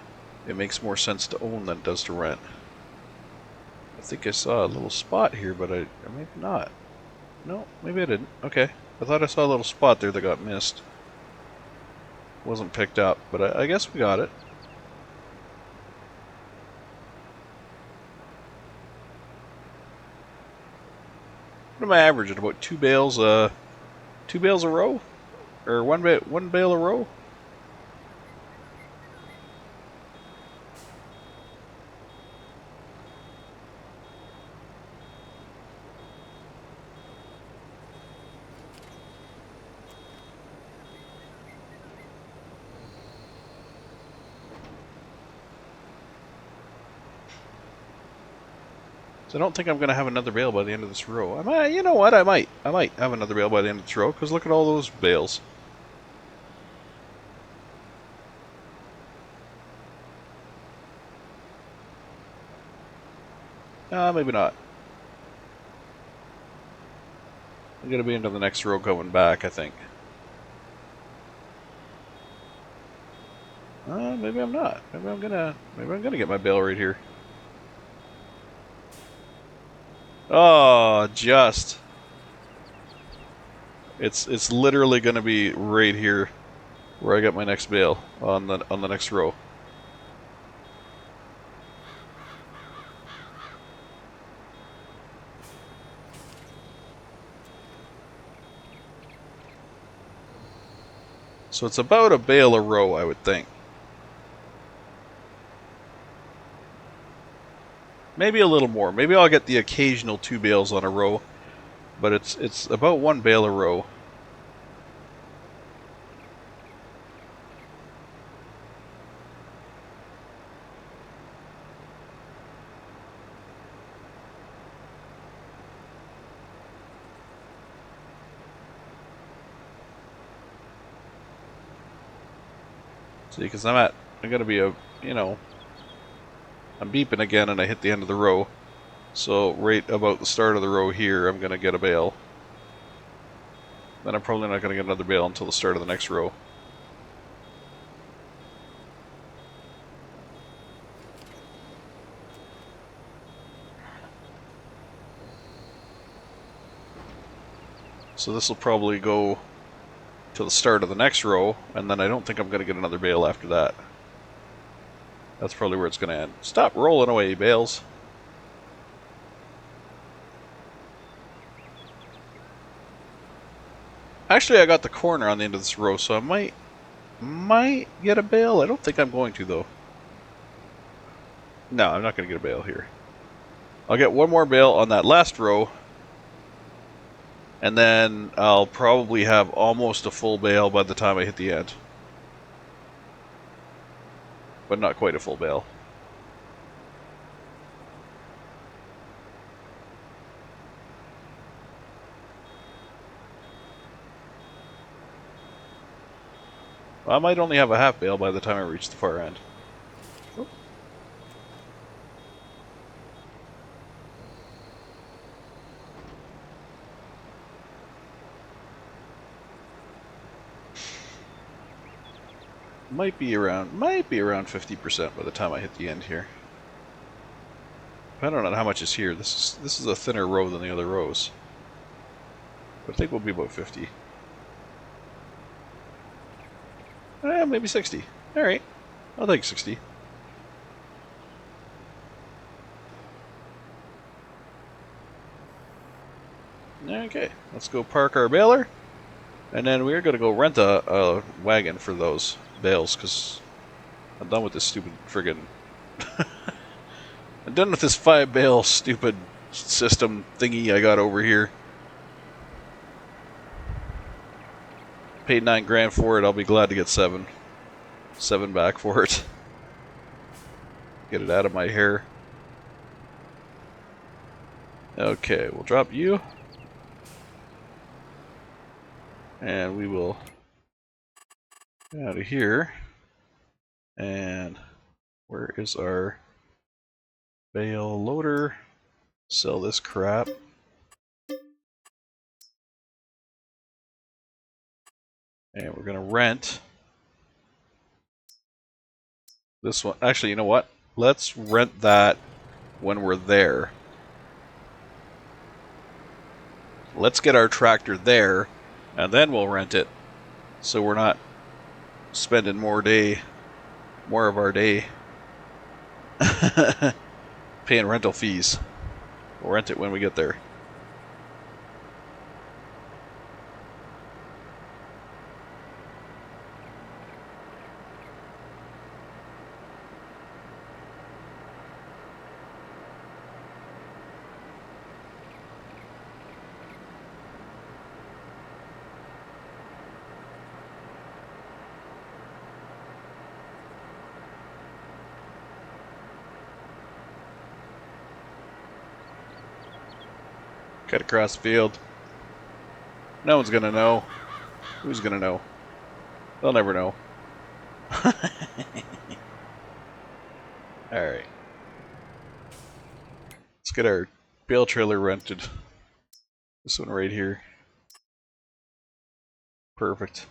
S1: it makes more sense to own than it does to rent. I think I saw a little spot here, but or maybe not. No, maybe I didn't. Okay. I thought I saw a little spot there that got missed. Wasn't picked up, but I guess we got it. What am I averaging? About 2 bales 2 bales a row? Or one bale a row? So I don't think I'm going to have another bale by the end of this row. I might, you know what? I might have another bale by the end of this row, because look at all those bales. Maybe not. I'm going to be into the next row going back, I think. Maybe I'm not. Maybe I'm gonna get my bale right here. Oh, just. It's literally gonna be right here where I get my next bale on the next row. So it's about a bale a row, I would think. Maybe a little more. Maybe I'll get the occasional 2 bales on a row, but it's about 1 bale a row. See, because I'm gonna be I'm beeping again and I hit the end of the row. So right about the start of the row here, I'm gonna get a bale. Then I'm probably not gonna get another bale until the start of the next row. So this will probably go to the start of the next row, and then I don't think I'm going to get another bale after that. That's probably where it's going to end. Stop rolling away, bales. Actually, I got the corner on the end of this row, so I might get a bale. I don't think I'm going to, though. No, I'm not going to get a bale here. I'll get one more bale on that last row, and then I'll probably have almost a full bale by the time I hit the end. But not quite a full bale. I might only have a half bale by the time I reach the far end. Oh. Might be around 50% by the time I hit the end here. Depending on how much is here. This is a thinner row than the other rows. But I think we'll be about 50. Maybe 60. Alright. I'll take 60. Okay, let's go park our baler. And then we're going to go rent a wagon for those bales, because I'm done with this stupid friggin'... I'm done with this 5 bale stupid system thingy I got over here. Paid $9 grand for it, I'll be glad to get 7 back for it. Get it out of my hair. Okay, we'll drop you. And we will get out of here. And where is our bale loader? Sell this crap. And we're going to rent this one. Actually, you know what? Let's rent that when we're there. Let's get our tractor there, and then we'll rent it. So we're not spending more of our day paying rental fees. We'll rent it when we get there. Cut across the field. No one's gonna know. Who's gonna know? They'll never know. Alright. Let's get our bale trailer rented. This one right here. Perfect.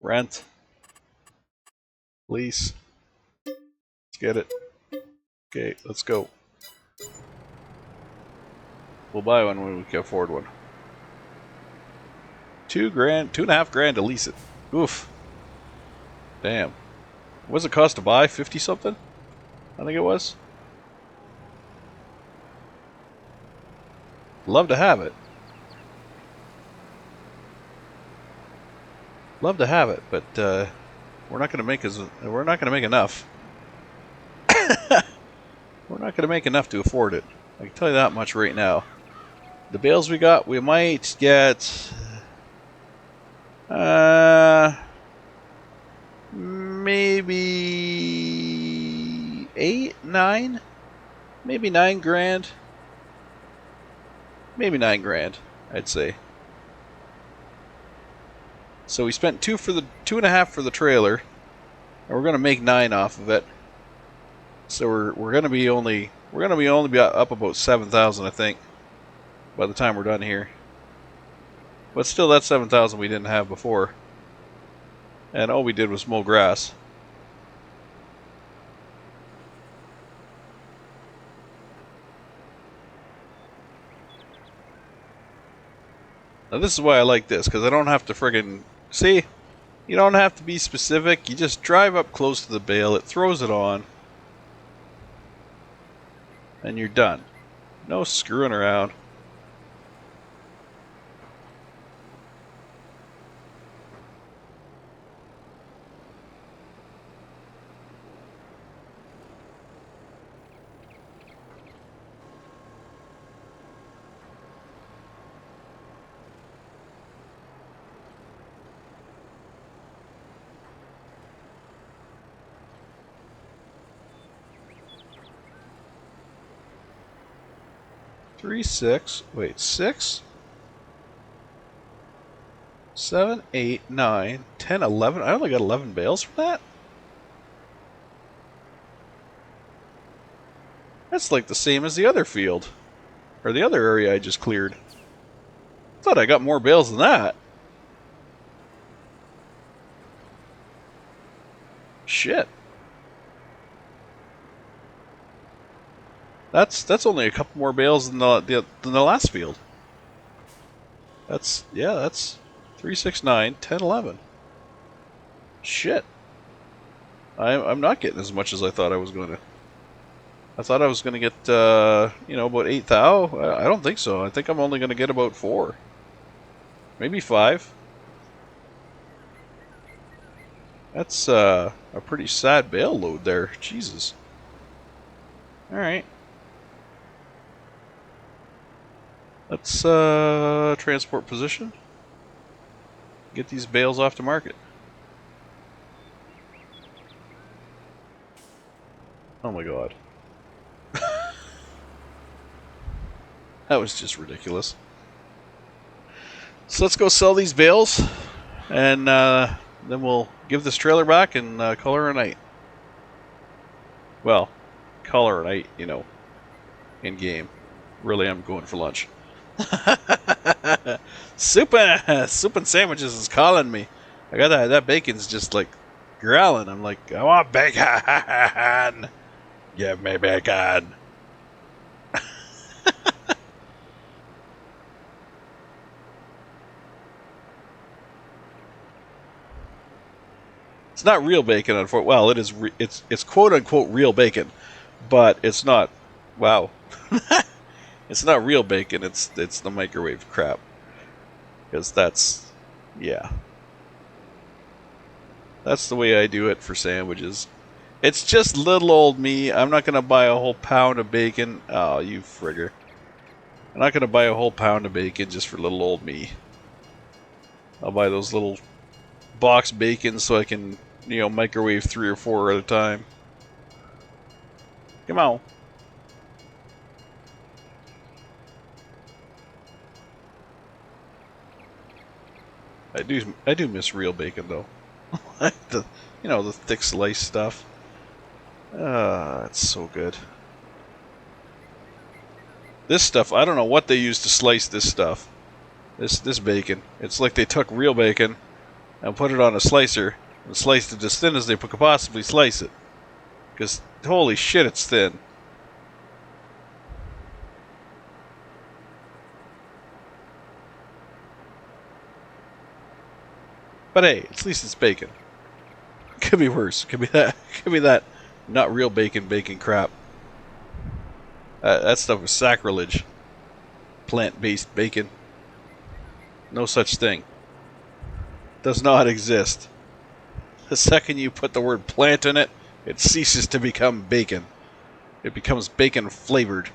S1: Rent. Lease. Let's get it. Okay, let's go. We'll buy one when we can afford one. $2,000, $2.5 to lease it. Oof. Damn. What does it cost to buy? 50 something? I think it was. Love to have it. Love to have it, but we're not going to make enough. We're not going to make enough to afford it. I can tell you that much right now. The bales we got, we might get maybe 8, 9, maybe $9,000, maybe $9,000, I'd say. So we spent 2.5 for the trailer, and we're gonna make 9 off of it. So we're gonna be only up about 7,000, I think, by the time we're done here. But still, that's 7,000 we didn't have before, and all we did was mow grass. Now this is why I like this, because I don't have to friggin' see. You don't have to be specific. You just drive up close to the bale. It throws it on, and you're done. No screwing around. Three, 6. Wait, 6, 7, 8, 9, 10, 11. I only got 11 bales from that? That's like the same as the other field. Or the other area I just cleared. I thought I got more bales than that. Shit. That's only a couple more bales than the last field. That's 3, 6, 9, 10, 11. Shit. I'm not getting as much as I thought I was going to. I thought I was going to get about 8,000. I don't think so. I think I'm only going to get about 4, maybe 5. That's a pretty sad bale load there. Jesus. All right. Let's transport position. Get these bales off the market. Oh my god. That was just ridiculous. So let's go sell these bales, and then we'll give this trailer back and call her a night. Well, call her a night, in game. Really, I'm going for lunch. Soup and sandwiches is calling me. I got that bacon's just like growling. I'm like, I want bacon. Give me bacon. It's not real bacon, unfortunately. Well, it is. It's quote unquote real bacon, but it's not. Wow. It's not real bacon. It's the microwave crap. Because that's the way I do it for sandwiches. It's just little old me. I'm not gonna buy a whole pound of bacon. Oh, you frigger! I'm not gonna buy a whole pound of bacon just for little old me. I'll buy those little box bacon so I can microwave 3 or 4 at a time. Come on. I do miss real bacon though. the, you know, the thick slice stuff. It's so good. This stuff, I don't know what they use to slice this stuff. This bacon. It's like they took real bacon and put it on a slicer and sliced it as thin as they could possibly slice it. Because holy shit, it's thin. But hey, at least it's bacon. Could be worse. Could be that. Could be that. Not real bacon crap. That stuff is sacrilege. Plant-based bacon. No such thing. Does not exist. The second you put the word plant in it, it ceases to become bacon. It becomes bacon flavored.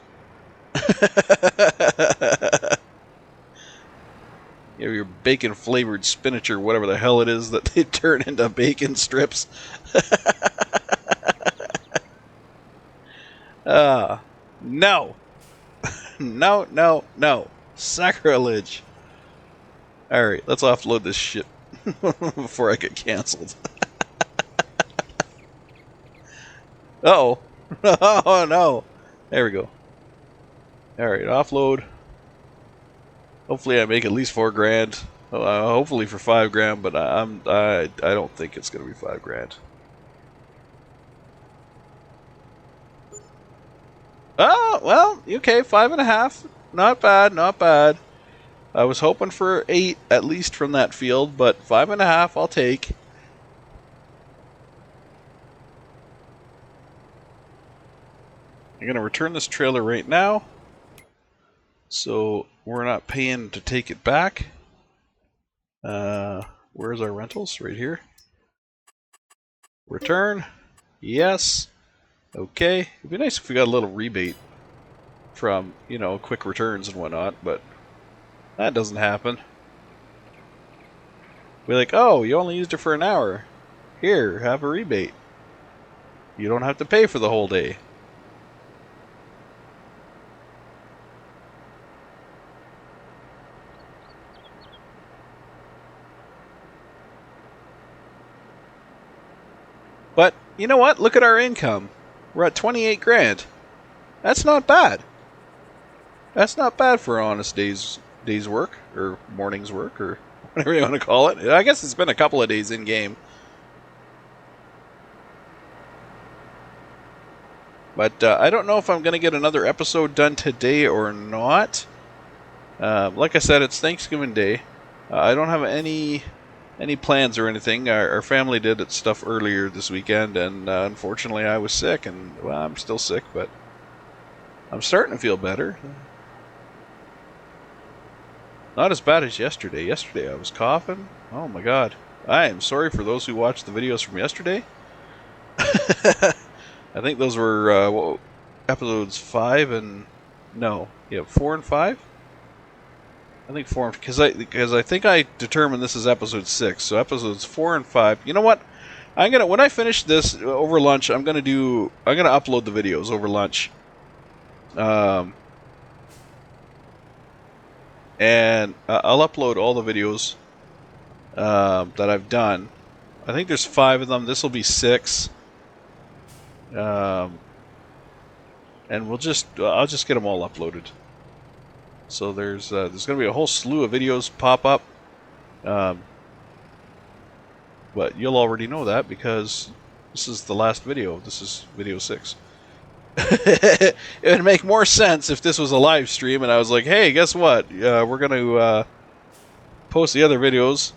S1: You have your bacon flavored spinach or whatever the hell it is that they turn into bacon strips. No. No. Sacrilege. Alright, let's offload this shit before I get cancelled. Uh-oh. Oh, no. There we go. Alright, offload. Hopefully I make at least $4,000. Hopefully for $5,000, but I don't think it's going to be $5,000. Oh, well, okay, 5.5. Not bad, not bad. I was hoping for 8 at least from that field, but 5.5 I'll take. I'm going to return this trailer right now, so we're not paying to take it back. Where's our rentals? Right here. Return. Yes. Okay. It'd be nice if we got a little rebate from, you know, quick returns and whatnot, but that doesn't happen. We're like, oh, you only used it for an hour. Here, have a rebate. You don't have to pay for the whole day. But, you know what? Look at our income. We're at 28,000. That's not bad. That's not bad for an honest day's work, or morning's work, or whatever you want to call it. I guess it's been a couple of days in game. But I don't know if I'm going to get another episode done today or not. Like I said, it's Thanksgiving Day. I don't have any plans or anything. Our family did its stuff earlier this weekend, and unfortunately I was sick, and well, I'm still sick, but I'm starting to feel better. Not as bad as yesterday. Yesterday I was coughing. Oh my god. I am sorry for those who watched the videos from yesterday. I think those were episodes 5 and... No. Yeah, 4 and 5? I think 4 because I think I determined this is episode 6. So episodes 4 and 5. You know what? When I finish this over lunch, I'm gonna upload the videos over lunch. And I'll upload all the videos that I've done. I think there's 5 of them. This will be 6. And I'll just get them all uploaded. So there's going to be a whole slew of videos pop up. But you'll already know that because this is the last video. This is video 6. It would make more sense if this was a live stream and I was like, hey, guess what? We're going to post the other videos.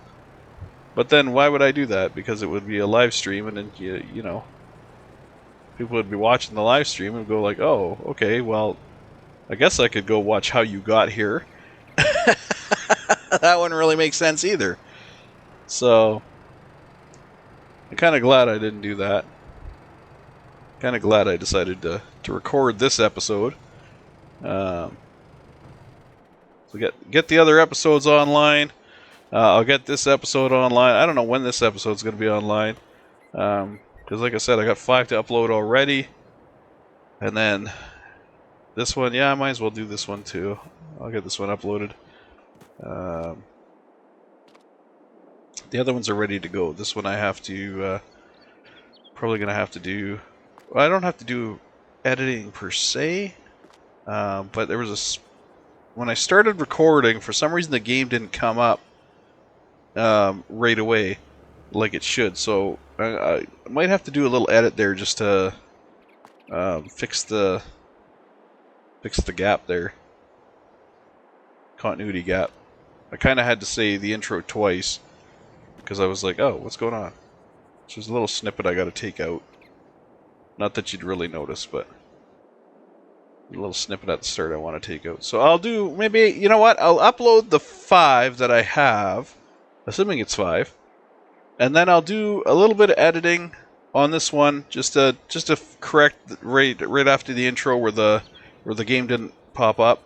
S1: But then why would I do that? Because it would be a live stream, and then, you know, people would be watching the live stream and go like, oh, okay, well, I guess I could go watch how you got here. That wouldn't really make sense either. So, I'm kind of glad I didn't do that. Kind of glad I decided to record this episode. So get the other episodes online. I'll get this episode online. I don't know when this episode's going to be online. Because like I said, I got 5 to upload already. And then this one, yeah, I might as well do this one too. I'll get this one uploaded. The other ones are ready to go. This one I have to, probably going to have to do... Well, I don't have to do editing per se, but there was when I started recording, for some reason the game didn't come up right away like it should, so I might have to do a little edit there just to fix the gap there. Continuity gap. I kind of had to say the intro twice because I was like, oh, what's going on? So there's a little snippet I got to take out. Not that you'd really notice, but a little snippet at the start I want to take out. So I'll do, maybe, you know what? I'll upload the 5 that I have, assuming it's 5, and then I'll do a little bit of editing on this one, just to correct right after the intro where the game didn't pop up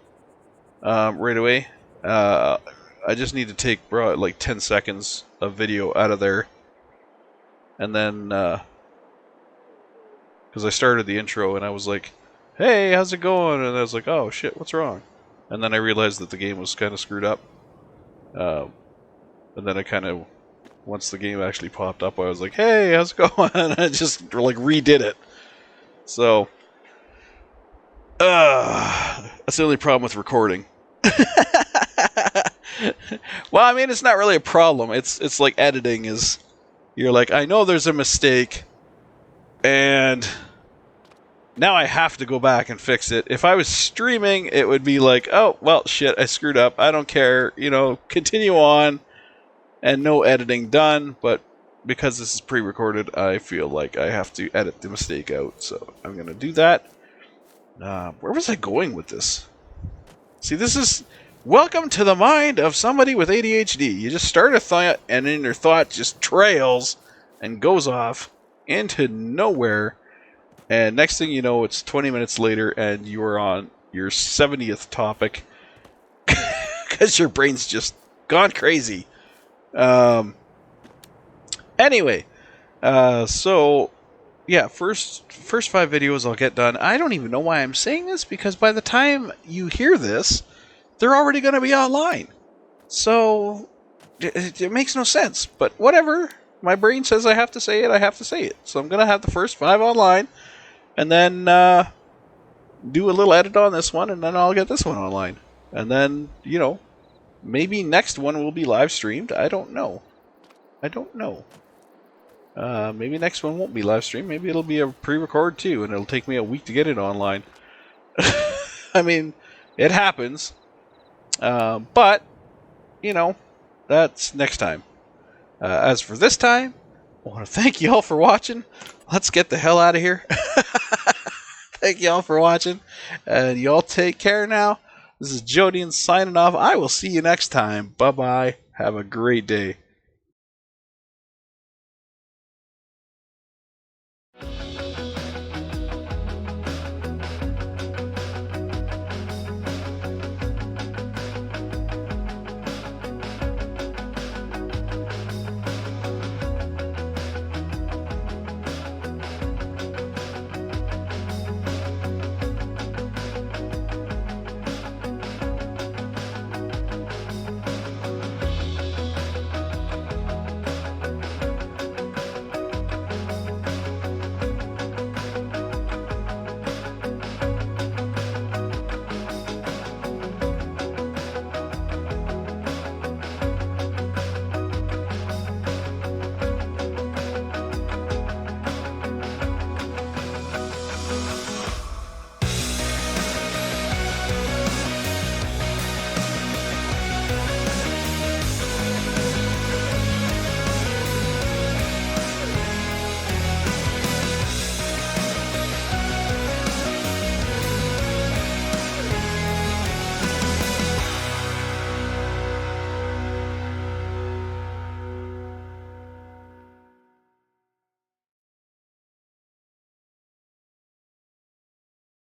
S1: right away. I just need to take like 10 seconds of video out of there, and then because I started the intro and I was like, hey, how's it going? And I was like, oh shit, what's wrong? And then I realized that the game was kind of screwed up. And then I kind of, once the game actually popped up, I was like, hey, how's it going? And I just like redid it. So, that's the only problem with recording. Well, I mean, it's not really a problem. It's like editing is, you're like, I know there's a mistake, and now I have to go back and fix it. If I was streaming, it would be like, oh, well, shit, I screwed up. I don't care. You know, continue on, and no editing done. But because this is pre-recorded, I feel like I have to edit the mistake out. So I'm going to do that. Where was I going with this? See, this is... Welcome to the mind of somebody with ADHD. You just start a thought, and then your thought just trails and goes off into nowhere. And next thing you know, it's 20 minutes later, and you are on your 70th topic because your brain's just gone crazy. Anyway, so yeah, first 5 videos I'll get done. I don't even know why I'm saying this, because by the time you hear this, they're already going to be online. So it makes no sense. But whatever. My brain says I have to say it, I have to say it. So I'm going to have the first 5 online, and then do a little edit on this one, and then I'll get this one online. And then, you know, maybe next one will be live streamed. I don't know. Maybe next one won't be live streamed. Maybe it'll be a pre-record too, and it'll take me a week to get it online. I mean, it happens. But, you know, that's next time. As for this time, I want to thank you all for watching. Let's get the hell out of here. Thank you all for watching. And you all take care now. This is Jodian signing off. I will see you next time. Bye-bye. Have a great day.